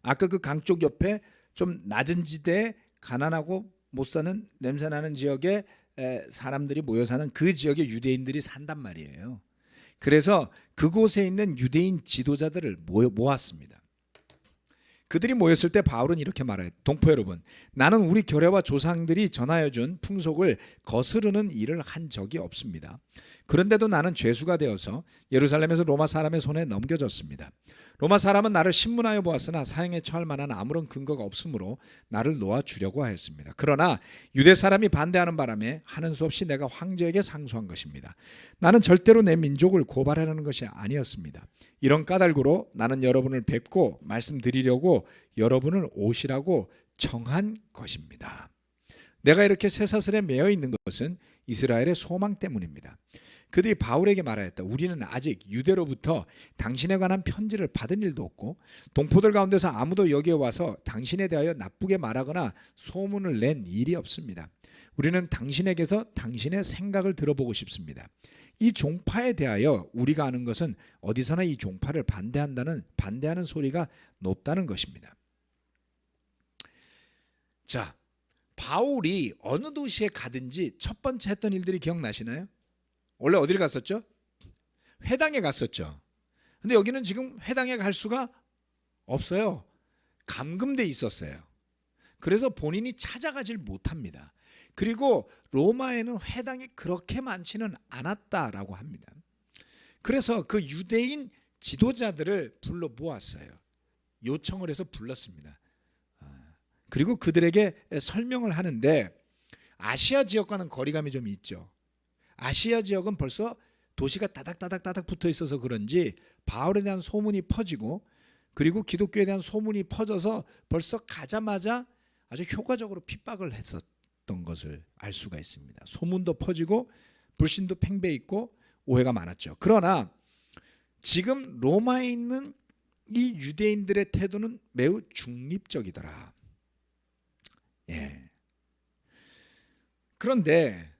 아까 그 강 쪽 옆에 좀 낮은 지대에 가난하고 못 사는 냄새 나는 지역에 사람들이 모여 사는 그 지역에 유대인들이 산단 말이에요. 그래서 그곳에 있는 유대인 지도자들을 모았습니다. 그들이 모였을 때 바울은 이렇게 말해요. 동포 여러분, 나는 우리 결례와 조상들이 전하여 준 풍속을 거스르는 일을 한 적이 없습니다. 그런데도 나는 죄수가 되어서 예루살렘에서 로마 사람의 손에 넘겨졌습니다. 로마 사람은 나를 신문하여 보았으나 사형에 처할 만한 아무런 근거가 없으므로 나를 놓아주려고 하였습니다. 그러나 유대 사람이 반대하는 바람에 하는 수 없이 내가 황제에게 상소한 것입니다. 나는 절대로 내 민족을 고발하려는 것이 아니었습니다. 이런 까닭으로 나는 여러분을 뵙고 말씀드리려고 여러분을 오시라고 청한 것입니다. 내가 이렇게 쇠사슬에 매여 있는 것은 이스라엘의 소망 때문입니다. 그들이 바울에게 말하였다. 우리는 아직 유대로부터 당신에 관한 편지를 받은 일도 없고 동포들 가운데서 아무도 여기에 와서 당신에 대하여 나쁘게 말하거나 소문을 낸 일이 없습니다. 우리는 당신에게서 당신의 생각을 들어보고 싶습니다. 이 종파에 대하여 우리가 아는 것은 어디서나 이 종파를 반대하는 소리가 높다는 것입니다. 자, 바울이 어느 도시에 가든지 첫 번째 했던 일들이 기억나시나요? 원래 어디를 갔었죠? 회당에 갔었죠. 근데 여기는 지금 회당에 갈 수가 없어요. 감금돼 있었어요. 그래서 본인이 찾아가질 못합니다. 그리고 로마에는 회당이 그렇게 많지는 않았다라고 합니다. 그래서 그 유대인 지도자들을 불러 모았어요. 요청을 해서 불렀습니다. 그리고 그들에게 설명을 하는데 아시아 지역과는 거리감이 좀 있죠. 아시아 지역은 벌써 도시가 따닥따닥 붙어 있어서 그런지 바울에 대한 소문이 퍼지고 그리고 기독교에 대한 소문이 퍼져서 벌써 가자마자 아주 효과적으로 핍박을 했었던 것을 알 수가 있습니다. 소문도 퍼지고 불신도 팽배해 있고 오해가 많았죠. 그러나 지금 로마에 있는 이 유대인들의 태도는 매우 중립적이더라. 예. 그런데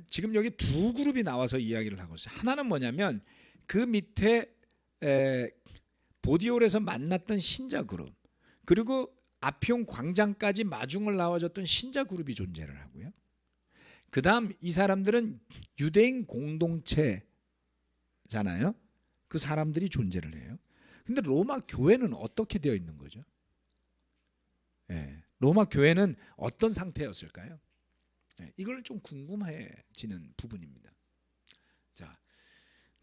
지금 여기 두 그룹이 나와서 이야기를 하고 있어요. 하나는 뭐냐면 그 밑에 보디올에서 만났던 신자 그룹, 그리고 아피온 광장까지 마중을 나와줬던 신자 그룹이 존재를 하고요. 그 다음 이 사람들은 유대인 공동체잖아요. 그 사람들이 존재를 해요. 근데 로마 교회는 어떻게 되어 있는 거죠? 예, 로마 교회는 어떤 상태였을까요? 예, 이걸 좀 궁금해지는 부분입니다. 자,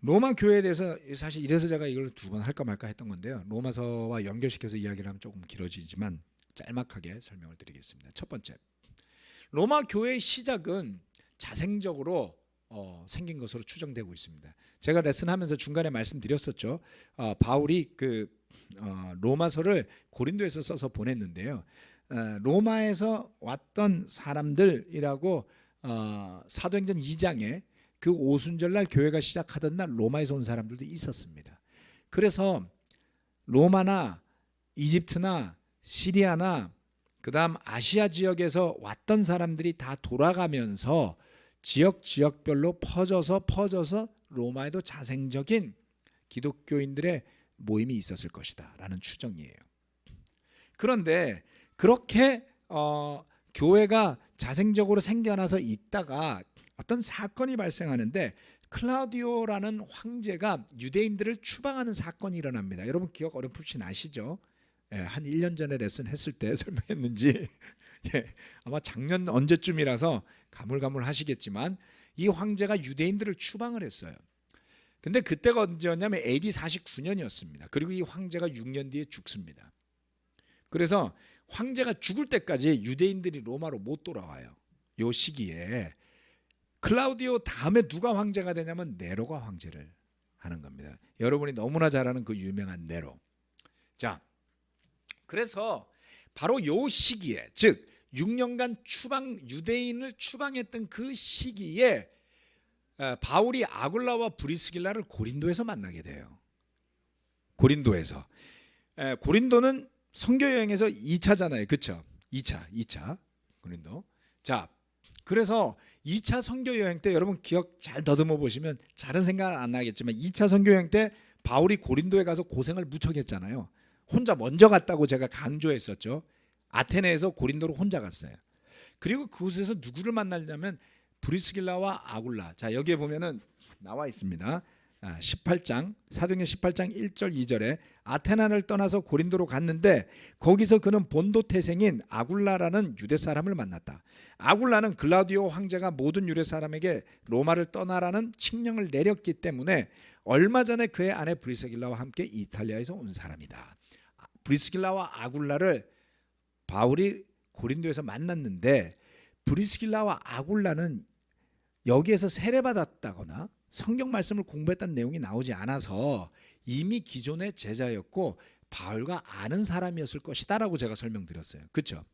로마 교회에 대해서 사실 이래서 제가 이걸 두 번 할까 말까 했던 건데요. 로마서와 연결시켜서 이야기를 하면 조금 길어지지만 짤막하게 설명을 드리겠습니다. 첫 번째, 로마 교회의 시작은 자생적으로 생긴 것으로 추정되고 있습니다. 제가 레슨하면서 중간에 말씀드렸었죠. 바울이 로마서를 고린도에서 써서 보냈는데요. 로마에서 왔던 사람들이라고 사도행전 2장에 그 오순절날 교회가 시작하던 날 로마에서 온 사람들도 있었습니다. 그래서 로마나 이집트나 시리아나 그다음 아시아 지역에서 왔던 사람들이 다 돌아가면서 지역별로 퍼져서 로마에도 자생적인 기독교인들의 모임이 있었을 것이다 라는 추정이에요. 그런데 그렇게 교회가 자생적으로 생겨나서 있다가 어떤 사건이 발생하는데 클라우디오라는 황제가 유대인들을 추방하는 사건이 일어납니다. 여러분 기억 어렴풋이 나시죠? 예, 한 1년 전에 레슨 했을 때 설명했는지 예, 아마 작년 언제쯤이라서 가물가물하시겠지만 이 황제가 유대인들을 추방을 했어요. 근데 그때가 언제였냐면 AD 49년이었습니다. 그리고 이 황제가 6년 뒤에 죽습니다. 그래서 황제가 죽을 때까지 유대인들이 로마로 못 돌아와요. 이 시기에 클라우디오 다음에 누가 황제가 되냐면 네로가 황제를 하는 겁니다. 여러분이 너무나 잘 아는 그 유명한 네로. 자, 그래서 바로 이 시기에, 즉 6년간 유대인을 추방했던 그 시기에 바울이 아굴라와 브리스길라를 고린도에서 만나게 돼요. 고린도에서. 고린도는 선교 여행에서 2차잖아요. 그렇죠? 2차 고린도. 자, 그래서 2차 선교 여행 때 여러분 기억 잘 더듬어 보시면 잘은 생각 안 나겠지만 2차 선교 여행 때 바울이 고린도에 가서 고생을 무척 했잖아요. 혼자 먼저 갔다고 제가 강조했었죠. 아테네에서 고린도로 혼자 갔어요. 그리고 그곳에서 누구를 만나냐면 브리스길라와 아굴라. 자, 여기에 보면은 나와 있습니다. 18장 사도행전 18장 1절 2절에 아테나를 떠나서 고린도로 갔는데 거기서 그는 본도 태생인 아굴라라는 유대 사람을 만났다. 아굴라는 글라우디오 황제가 모든 유대 사람에게 로마를 떠나라는 칙령을 내렸기 때문에 얼마 전에 그의 아내 브리스길라와 함께 이탈리아에서 온 사람이다. 브리스길라와 아굴라를 바울이 고린도에서 만났는데 브리스길라와 아굴라는 여기에서 세례받았다거나 성경 말씀을 공부했다는 내용이 나오지 않아서 이미 기존의 제자였고 바울과 아는 사람이었을 것이다라고 제가 설명드렸어요. 그렇죠?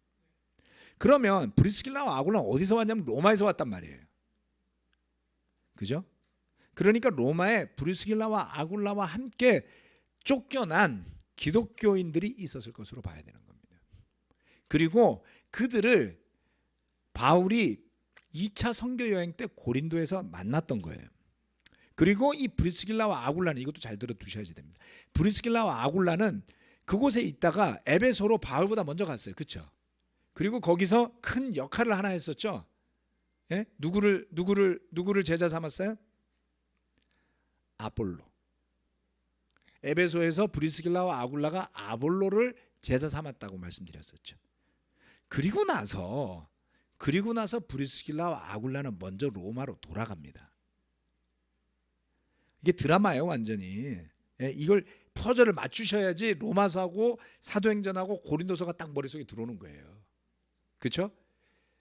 그러면 브리스길라와 아굴라는 어디서 왔냐면 로마에서 왔단 말이에요. 그죠? 그러니까 로마에 브리스길라와 아굴라와 함께 쫓겨난 기독교인들이 있었을 것으로 봐야 되는 겁니다. 그리고 그들을 바울이 2차 선교 여행 때 고린도에서 만났던 거예요. 그리고 이 브리스길라와 아굴라는 이것도 잘 들어두셔야 됩니다. 브리스길라와 아굴라는 그곳에 있다가 에베소로 바울보다 먼저 갔어요. 그렇죠? 그리고 거기서 큰 역할을 하나 했었죠. 예? 누구를 제자 삼았어요? 아볼로. 에베소에서 브리스길라와 아굴라가 아볼로를 제자 삼았다고 말씀드렸었죠. 그리고 나서 브리스길라와 아굴라는 먼저 로마로 돌아갑니다. 이게 드라마예요, 완전히. 이걸 퍼즐을 맞추셔야지 로마서하고 사도행전하고 고린도서가 딱 머릿속에 들어오는 거예요. 그렇죠?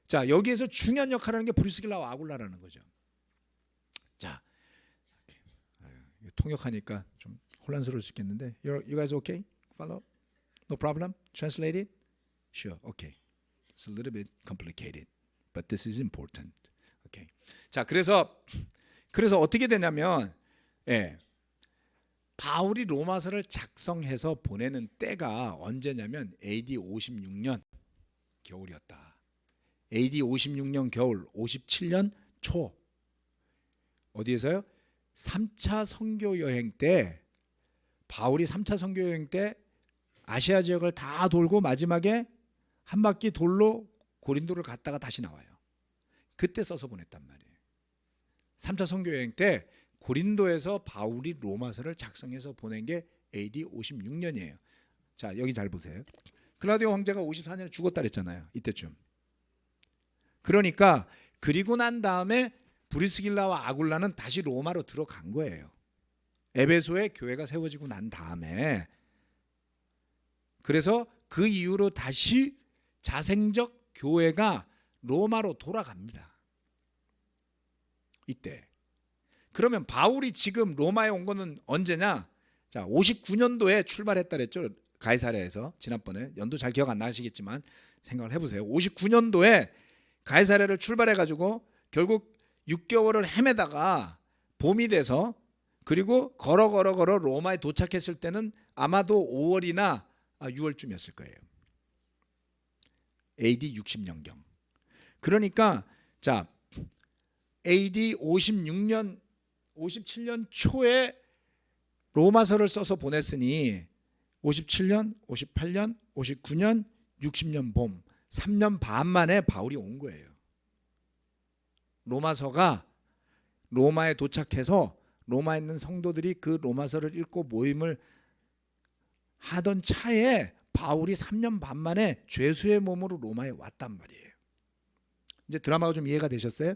자, 여기에서 중요한 역할을 하는 게 브리스길라와 아굴라라는 거죠. 자, 통역하니까 좀 혼란스러울 수 있겠는데, you guys okay? Follow? No problem? Translate it? Sure, okay. It's a little bit complicated, but this is important. Okay. 자, 그래서 그래서 어떻게 되냐면 바울이 로마서를 작성해서 보내는 때가 언제냐면 AD 56년 겨울이었다. AD 56년 겨울, 57년 초. 어디에서요? 3차 선교 여행 때, 바울이 3차 선교 여행 때 아시아 지역을 다 돌고 마지막에 한 바퀴 돌로 고린도를 갔다가 다시 나와요. 그때 써서 보냈단 말이에요. 3차 선교 여행 때 고린도에서 바울이 로마서를 작성해서 보낸 게 AD 56년이에요. 자, 여기 잘 보세요. 클라우디오 황제가 54년에 죽었다 그랬잖아요. 이때쯤. 그러니까 그리고 난 다음에 브리스길라와 아굴라는 다시 로마로 들어간 거예요. 에베소에 교회가 세워지고 난 다음에. 그래서 그 이후로 다시 자생적 교회가 로마로 돌아갑니다. 이때. 그러면 바울이 지금 로마에 온 거는 언제냐? 자, 59년도에 출발했다 그랬죠. 가이사랴에서. 지난번에 연도 잘 기억 안 나시겠지만 생각을 해보세요. 59년도에 가이사랴를 출발해 가지고 결국 6개월을 헤매다가 봄이 돼서, 그리고 걸어 로마에 도착했을 때는 아마도 5월이나 6월쯤이었을 거예요. AD 60년경. 그러니까 자, AD 56년 57년 초에 로마서를 써서 보냈으니 57년, 58년, 59년, 60년 봄, 3년 반 만에 바울이 온 거예요. 로마서가 로마에 도착해서 로마에 있는 성도들이 그 로마서를 읽고 모임을 하던 차에 바울이 3년 반 만에 죄수의 몸으로 로마에 왔단 말이에요. 이제 드라마가 좀 이해가 되셨어요?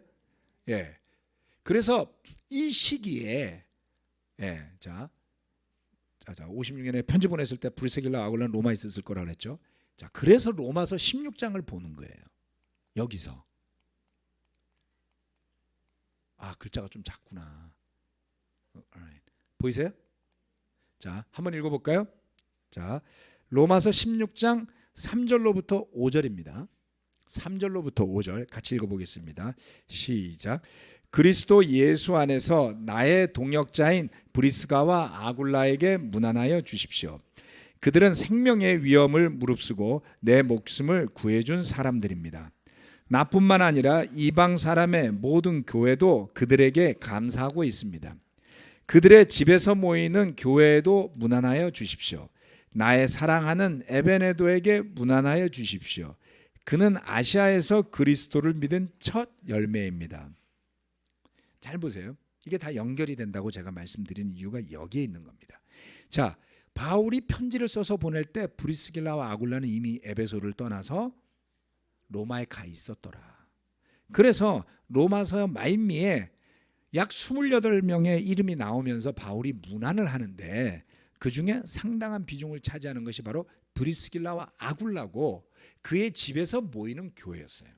예. 그래서 이 시기에 자 56년에 편지 보냈을 때 브리스길라 아굴라는 로마에 있었을 거라고 그랬죠. 자, 그래서 로마서 16장을 보는 거예요. 여기서. 글자가 좀 작구나. 보이세요? 자, 한번 읽어볼까요? 자, 로마서 16장 3절로부터 5절입니다. 3절로부터 5절 같이 읽어보겠습니다. 시작. 그리스도 예수 안에서 나의 동역자인 브리스가와 아굴라에게 문안하여 주십시오. 그들은 생명의 위험을 무릅쓰고 내 목숨을 구해준 사람들입니다. 나뿐만 아니라 이방 사람의 모든 교회도 그들에게 감사하고 있습니다. 그들의 집에서 모이는 교회에도 문안하여 주십시오. 나의 사랑하는 에베네도에게 문안하여 주십시오. 그는 아시아에서 그리스도를 믿은 첫 열매입니다. 잘 보세요. 이게 다 연결이 된다고 제가 말씀드린 이유가 여기에 있는 겁니다. 자, 바울이 편지를 써서 보낼 때 브리스길라와 아굴라는 이미 에베소를 떠나서 로마에 가 있었더라. 그래서 로마서 말미에 약 28명의 이름이 나오면서 바울이 문안을 하는데 그 중에 상당한 비중을 차지하는 것이 바로 브리스길라와 아굴라고 그의 집에서 모이는 교회였어요.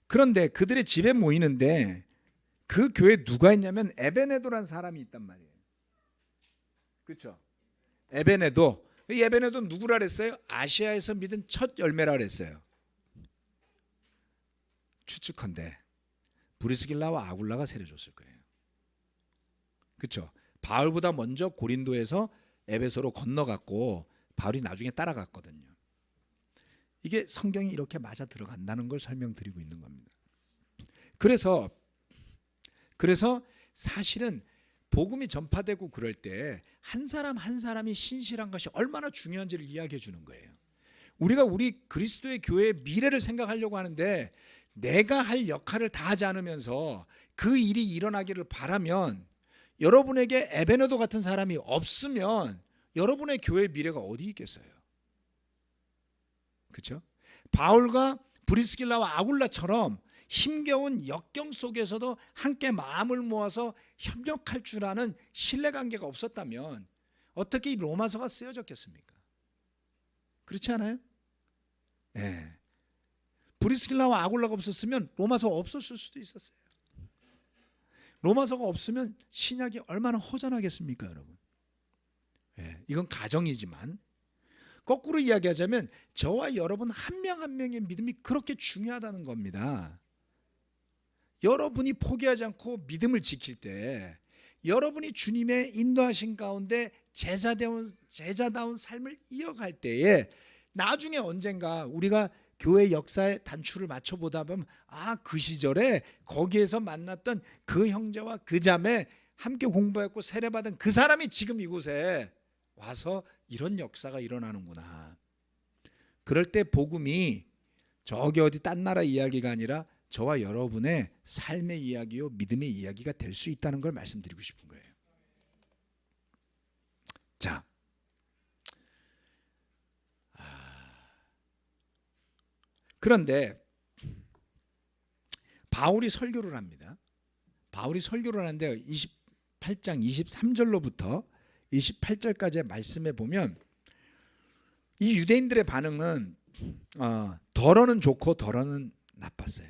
그런데 그들의 집에 모이는데 그 교회에 누가 있냐면 에베네도라는 사람이 있단 말이에요. 그렇죠? 에베네도. 이 에베네도 누구라 그랬어요? 아시아에서 믿은 첫 열매라 그랬어요. 추측컨대 브리스길라와 아굴라가 세례줬을 거예요. 그렇죠? 바울보다 먼저 고린도에서 에베소로 건너갔고 바울이 나중에 따라갔거든요. 이게 성경이 이렇게 맞아 들어간다는 걸 설명드리고 있는 겁니다. 그래서 사실은 복음이 전파되고 그럴 때 한 사람 한 사람이 신실한 것이 얼마나 중요한지를 이야기해 주는 거예요. 우리가 우리 그리스도의 교회의 미래를 생각하려고 하는데 내가 할 역할을 다 하지 않으면서 그 일이 일어나기를 바라면, 여러분에게 에베네도 같은 사람이 없으면 여러분의 교회의 미래가 어디 있겠어요? 그렇죠? 바울과 브리스길라와 아굴라처럼 힘겨운 역경 속에서도 함께 마음을 모아서 협력할 줄 아는 신뢰관계가 없었다면 어떻게 이 로마서가 쓰여졌겠습니까? 그렇지 않아요? 네. 브리스길라와 아굴라가 없었으면 로마서가 없었을 수도 있었어요. 로마서가 없으면 신약이 얼마나 허전하겠습니까, 여러분? 네. 이건 가정이지만, 거꾸로 이야기하자면 저와 여러분 한 명 한 명의 믿음이 그렇게 중요하다는 겁니다. 여러분이 포기하지 않고 믿음을 지킬 때, 여러분이 주님의 인도하신 가운데 제자다운 삶을 이어갈 때에 나중에 언젠가 우리가 교회 역사의 단추를 맞춰보다 보면 그 시절에 거기에서 만났던 그 형제와 그 자매, 함께 공부했고 세례받은 그 사람이 지금 이곳에 와서 이런 역사가 일어나는구나. 그럴 때 복음이 저기 어디 딴 나라 이야기가 아니라 저와 여러분의 삶의 이야기요 믿음의 이야기가 될 수 있다는 걸 말씀드리고 싶은 거예요. 자, 그런데 바울이 설교를 합니다. 바울이 설교를 하는데 28장 23절로부터 28절까지의 말씀에 보면 이 유대인들의 반응은 덜어는 좋고 덜어는 나빴어요.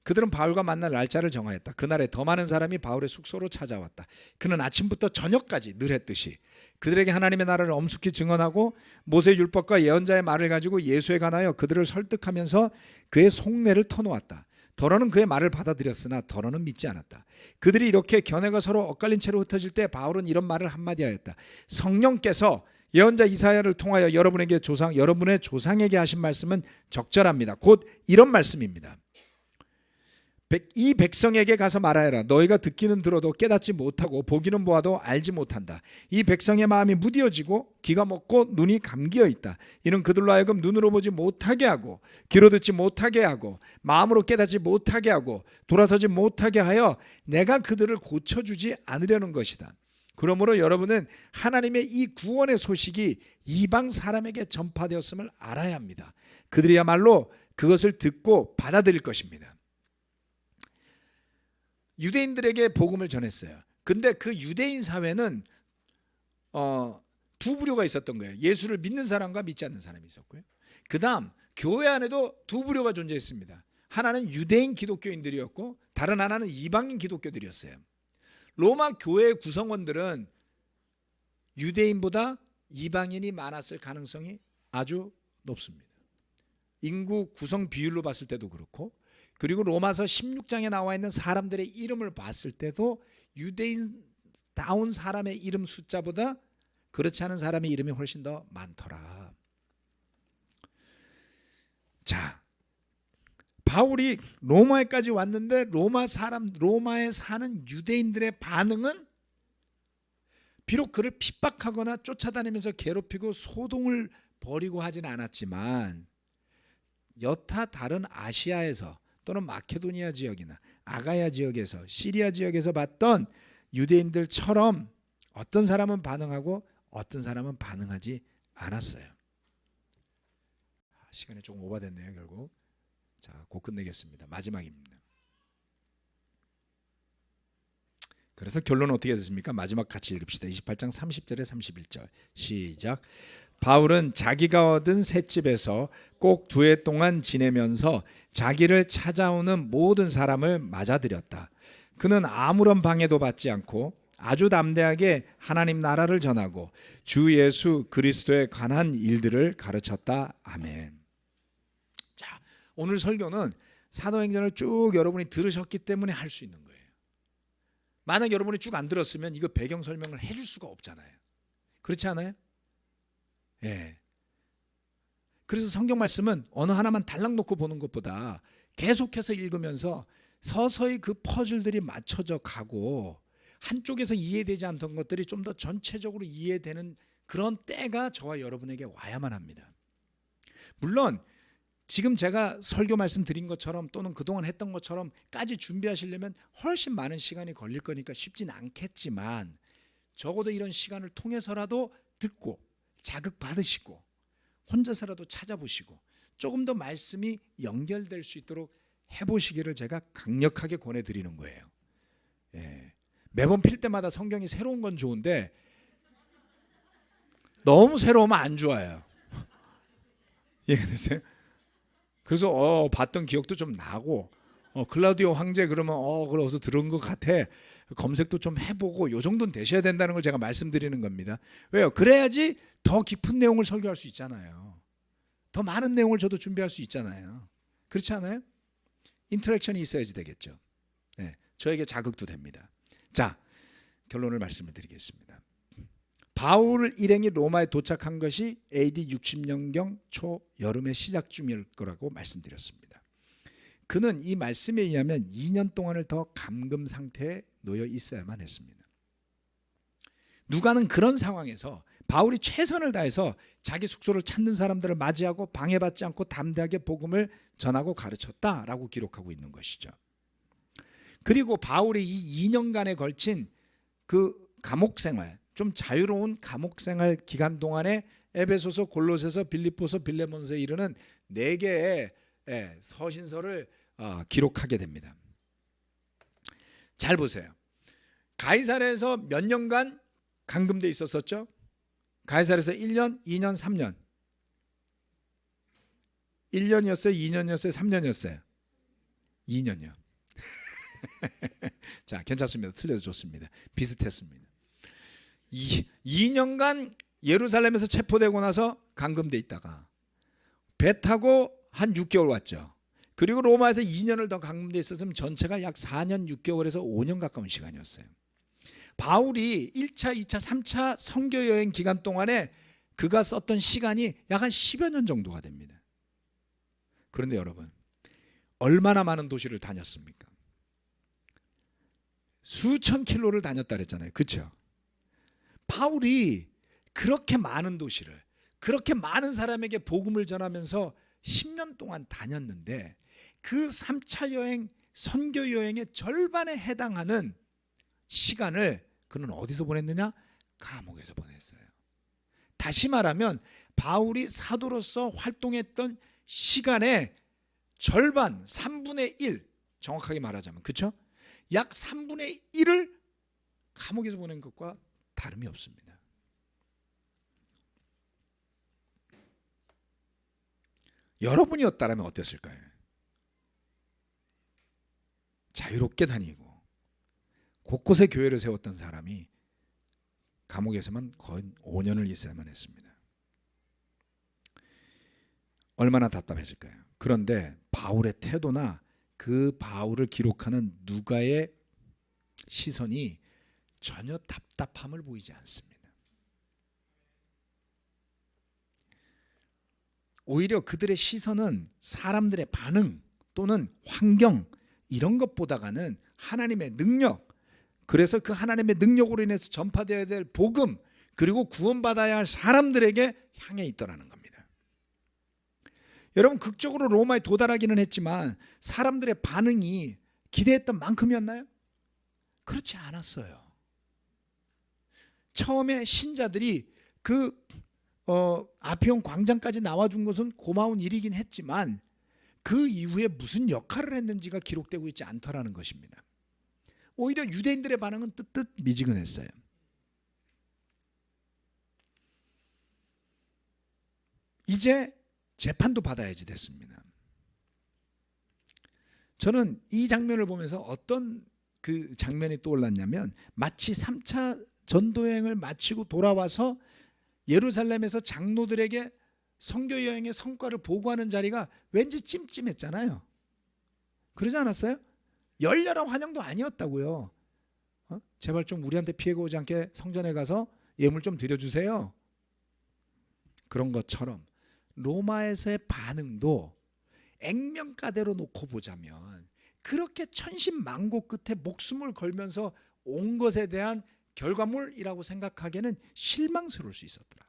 그들은 바울과 만날 날짜를 정하였다. 그날에 더 많은 사람이 바울의 숙소로 찾아왔다. 그는 아침부터 저녁까지 늘 했듯이 그들에게 하나님의 나라를 엄숙히 증언하고 모세의 율법과 예언자의 말을 가지고 예수에 관하여 그들을 설득하면서 그의 속내를 터놓았다. 더러는 그의 말을 받아들였으나 더러는 믿지 않았다. 그들이 이렇게 견해가 서로 엇갈린 채로 흩어질 때 바울은 이런 말을 한마디 하였다. 성령께서 예언자 이사야를 통하여 여러분의 조상에게 하신 말씀은 적절합니다. 곧 이런 말씀입니다. 이 백성에게 가서 말하여라. 너희가 듣기는 들어도 깨닫지 못하고 보기는 보아도 알지 못한다. 이 백성의 마음이 무디어지고 귀가 먹고 눈이 감기어 있다. 이는 그들로 하여금 눈으로 보지 못하게 하고 귀로 듣지 못하게 하고 마음으로 깨닫지 못하게 하고 돌아서지 못하게 하여 내가 그들을 고쳐주지 않으려는 것이다. 그러므로 여러분은 하나님의 이 구원의 소식이 이방 사람에게 전파되었음을 알아야 합니다. 그들이야말로 그것을 듣고 받아들일 것입니다. 유대인들에게 복음을 전했어요. 근데 그 유대인 사회는 두 부류가 있었던 거예요. 예수를 믿는 사람과 믿지 않는 사람이 있었고요. 그 다음 교회 안에도 두 부류가 존재했습니다. 하나는 유대인 기독교인들이었고 다른 하나는 이방인 기독교들이었어요. 로마 교회의 구성원들은 유대인보다 이방인이 많았을 가능성이 아주 높습니다. 인구 구성 비율로 봤을 때도 그렇고, 그리고 로마서 16장에 나와 있는 사람들의 이름을 봤을 때도 유대인다운 사람의 이름 숫자보다 그렇지 않은 사람의 이름이 훨씬 더 많더라. 자, 바울이 로마에까지 왔는데 로마에 사는 유대인들의 반응은 비록 그를 핍박하거나 쫓아다니면서 괴롭히고 소동을 벌이고 하진 않았지만 여타 다른 아시아에서 또는 마케도니아 지역이나 아가야 지역에서 시리아 지역에서 봤던 유대인들처럼 어떤 사람은 반응하고 어떤 사람은 반응하지 않았어요. 시간이 조금 오버됐네요. 결국 자, 곧 끝내겠습니다. 마지막입니다. 그래서 결론은 어떻게 됐습니까? 마지막 같이 읽읍시다. 28장 30절에 31절 시작. 바울은 자기가 얻은 셋집에서 꼭 2해 동안 지내면서 자기를 찾아오는 모든 사람을 맞아들였다. 그는 아무런 방해도 받지 않고 아주 담대하게 하나님 나라를 전하고 주 예수 그리스도에 관한 일들을 가르쳤다. 아멘. 자, 오늘 설교는 사도행전을 쭉 여러분이 들으셨기 때문에 할 수 있는 거예요. 만약 여러분이 쭉 안 들었으면 이거 배경 설명을 해줄 수가 없잖아요. 그렇지 않아요? 예. 그래서 성경 말씀은 어느 하나만 달랑 놓고 보는 것보다 계속해서 읽으면서 서서히 그 퍼즐들이 맞춰져 가고 한쪽에서 이해되지 않던 것들이 좀 더 전체적으로 이해되는 그런 때가 저와 여러분에게 와야만 합니다. 물론 지금 제가 설교 말씀드린 것처럼 또는 그동안 했던 것처럼까지 준비하시려면 훨씬 많은 시간이 걸릴 거니까 쉽진 않겠지만 적어도 이런 시간을 통해서라도 듣고 자극받으시고 혼자서라도 찾아보시고 조금 더 말씀이 연결될 수 있도록 해보시기를 제가 강력하게 권해드리는 거예요. 예. 매번 필 때마다 성경이 새로운 건 좋은데 너무 새로우면 안 좋아요. 이해되세요? 그래서 봤던 기억도 좀 나고 클라우디오 황제 그러면 그래서 들은 것 같아. 검색도 좀 해보고 요 정도는 되셔야 된다는 걸 제가 말씀드리는 겁니다. 왜요? 그래야지 더 깊은 내용을 설교할 수 있잖아요. 더 많은 내용을 저도 준비할 수 있잖아요. 그렇지 않아요? 인터랙션이 있어야지 되겠죠. 네, 저에게 자극도 됩니다. 자, 결론을 말씀을 드리겠습니다. 바울 일행이 로마에 도착한 것이 AD 60년경 초 여름의 시작쯤일 거라고 말씀드렸습니다. 그는 이 말씀에 의하면 2년 동안을 더 감금 상태에 놓여 있어야만 했습니다. 누가는 그런 상황에서 바울이 최선을 다해서 자기 숙소를 찾는 사람들을 맞이하고 방해받지 않고 담대하게 복음을 전하고 가르쳤다라고 기록하고 있는 것이죠. 그리고 바울이 이 2년간에 걸친 그 감옥 생활, 좀 자유로운 감옥 생활 기간 동안에 에베소서, 골로새서, 빌립보서, 빌레몬서에 이르는 4개의 서신서를 기록하게 됩니다. 잘 보세요. 가이사랴에서 몇 년간 감금돼 있었었죠? 가이사랴에서 1년, 2년, 3년. 1년이었어요? 2년이었어요? 3년이었어요? 2년이요. 자, 괜찮습니다. 틀려도 좋습니다. 비슷했습니다. 2년간 예루살렘에서 체포되고 나서 감금돼 있다가 배 타고 한 6개월 왔죠. 그리고 로마에서 2년을 더 감금돼 있었으면 전체가 약 4년 6개월에서 5년 가까운 시간이었어요. 바울이 1차, 2차, 3차 선교 여행 기간 동안에 그가 썼던 시간이 약 한 10여 년 정도가 됩니다. 그런데 여러분, 얼마나 많은 도시를 다녔습니까? 수천 킬로를 다녔다 그랬잖아요. 그렇죠? 바울이 그렇게 많은 도시를, 그렇게 많은 사람에게 복음을 전하면서 10년 동안 다녔는데 그 3차 여행, 선교 여행의 절반에 해당하는 시간을 그는 어디서 보냈느냐? 감옥에서 보냈어요. 다시 말하면 바울이 사도로서 활동했던 시간의 절반, 3분의 1, 정확하게 말하자면, 그렇죠? 약 3분의 1을 감옥에서 보낸 것과 다름이 없습니다. 여러분이었다면 어땠을까요? 자유롭게 다니고 곳곳에 교회를 세웠던 사람이 감옥에서만 거의 5년을 있어야만 했습니다. 얼마나 답답했을까요? 그런데 바울의 태도나 그 바울을 기록하는 누가의 시선이 전혀 답답함을 보이지 않습니다. 오히려 그들의 시선은 사람들의 반응 또는 환경 이런 것보다는 하나님의 능력, 그래서 그 하나님의 능력으로 인해서 전파되어야 될 복음, 그리고 구원받아야 할 사람들에게 향해 있더라는 겁니다. 여러분, 극적으로 로마에 도달하기는 했지만 사람들의 반응이 기대했던 만큼이었나요? 그렇지 않았어요. 처음에 신자들이 그 아피온 광장까지 나와준 것은 고마운 일이긴 했지만 그 이후에 무슨 역할을 했는지가 기록되고 있지 않더라는 것입니다. 오히려 유대인들의 반응은 뜨뜻 미지근했어요. 이제 재판도 받아야지 됐습니다. 저는 이 장면을 보면서 어떤 그 장면이 떠올랐냐면 마치 3차 전도여행을 마치고 돌아와서 예루살렘에서 장로들에게 선교 여행의 성과를 보고하는 자리가 왠지 찜찜했잖아요. 그러지 않았어요? 열렬한 환영도 아니었다고요. 제발 좀 우리한테 피해가 오지 않게 성전에 가서 예물 좀 드려주세요. 그런 것처럼 로마에서의 반응도 액면가대로 놓고 보자면 그렇게 천신만고 끝에 목숨을 걸면서 온 것에 대한 결과물이라고 생각하기에는 실망스러울 수 있었더라.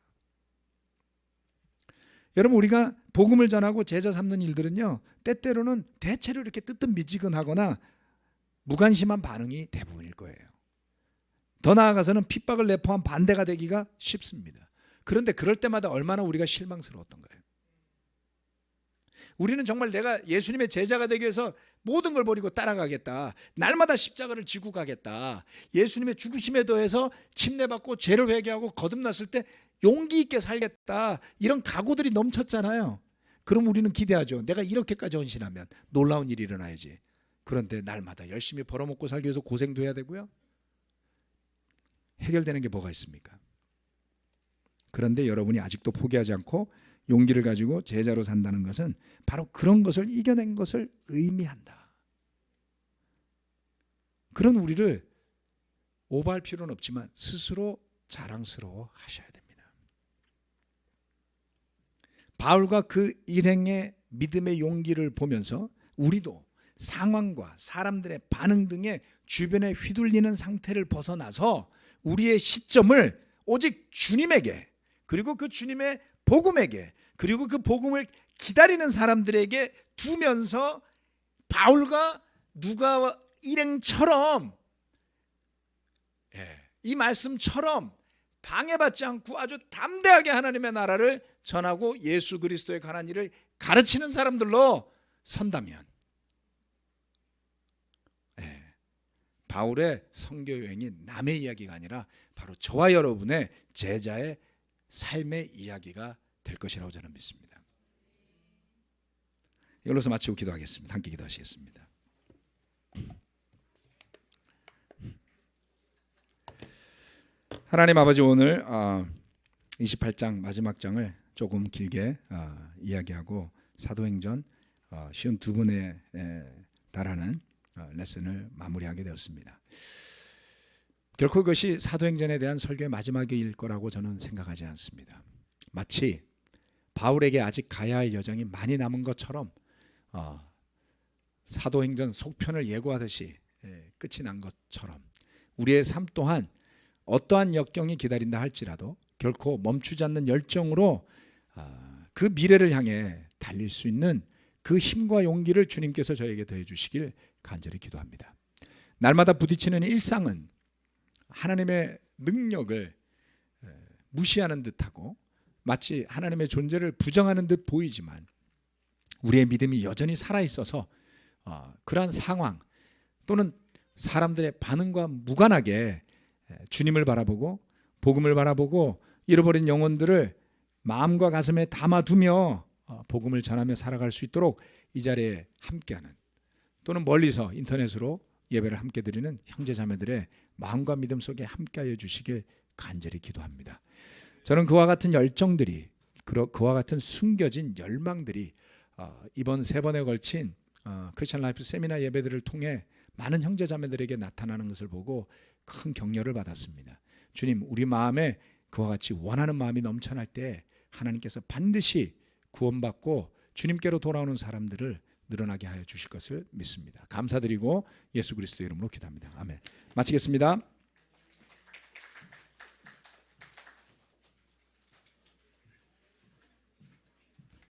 여러분, 우리가 복음을 전하고 제자 삼는 일들은요, 때때로는 대체로 이렇게 뜨뜻미지근하거나 무관심한 반응이 대부분일 거예요. 더 나아가서는 핍박을 내포한 반대가 되기가 쉽습니다. 그런데 그럴 때마다 얼마나 우리가 실망스러웠던가요? 우리는 정말 내가 예수님의 제자가 되기 위해서 모든 걸 버리고 따라가겠다. 날마다 십자가를 지고 가겠다. 예수님의 죽으심에 더해서 침례받고 죄를 회개하고 거듭났을 때 용기 있게 살겠다. 이런 각오들이 넘쳤잖아요. 그럼 우리는 기대하죠. 내가 이렇게까지 헌신하면 놀라운 일이 일어나야지. 그런데 날마다 열심히 벌어먹고 살기 위해서 고생도 해야 되고요. 해결되는 게 뭐가 있습니까? 그런데 여러분이 아직도 포기하지 않고 용기를 가지고 제자로 산다는 것은 바로 그런 것을 이겨낸 것을 의미한다. 그런 우리를 오버할 필요는 없지만 스스로 자랑스러워 하셔야 됩니다. 바울과 그 일행의 믿음의 용기를 보면서 우리도 상황과 사람들의 반응 등의 주변에 휘둘리는 상태를 벗어나서 우리의 시점을 오직 주님에게, 그리고 그 주님의 복음에게, 그리고 그 복음을 기다리는 사람들에게 두면서 바울과 누가 일행처럼 이 말씀처럼 방해받지 않고 아주 담대하게 하나님의 나라를 전하고 예수 그리스도에 관한 일을 가르치는 사람들로 선다면 바울의 선교 여행이 남의 이야기가 아니라 바로 저와 여러분의 제자의 삶의 이야기가 될 것이라고 저는 믿습니다. 이걸로서 마치고 기도하겠습니다. 함께 기도하시겠습니다. 하나님 아버지, 오늘 28장 마지막 장을 조금 길게 이야기하고 사도행전 52분에 달하는 레슨을 마무리하게 되었습니다. 결코 그것이 사도행전에 대한 설교의 마지막일 거라고 저는 생각하지 않습니다. 마치 바울에게 아직 가야 할 여정이 많이 남은 것처럼 사도행전 속편을 예고하듯이 끝이 난 것처럼 우리의 삶 또한 어떠한 역경이 기다린다 할지라도 결코 멈추지 않는 열정으로 그 미래를 향해 달릴 수 있는 그 힘과 용기를 주님께서 저에게 더해 주시길 간절히 기도합니다. 날마다 부딪히는 일상은 하나님의 능력을 무시하는 듯하고 마치 하나님의 존재를 부정하는 듯 보이지만 우리의 믿음이 여전히 살아있어서 그러한 상황 또는 사람들의 반응과 무관하게 주님을 바라보고 복음을 바라보고 잃어버린 영혼들을 마음과 가슴에 담아두며 복음을 전하며 살아갈 수 있도록 이 자리에 함께하는 또는 멀리서 인터넷으로 예배를 함께 드리는 형제자매들의 마음과 믿음 속에 함께하여 주시길 간절히 기도합니다. 저는 그와 같은 열정들이, 그와 같은 숨겨진 열망들이 이번 3번에 걸친 크리스천 라이프 세미나 예배들을 통해 많은 형제자매들에게 나타나는 것을 보고 큰 격려를 받았습니다. 주님, 우리 마음에 그와 같이 원하는 마음이 넘쳐날 때 하나님께서 반드시 구원받고 주님께로 돌아오는 사람들을 늘어나게 하여 주실 것을 믿습니다. 감사드리고 예수 그리스도의 이름으로 기도합니다. 아멘. 마치겠습니다.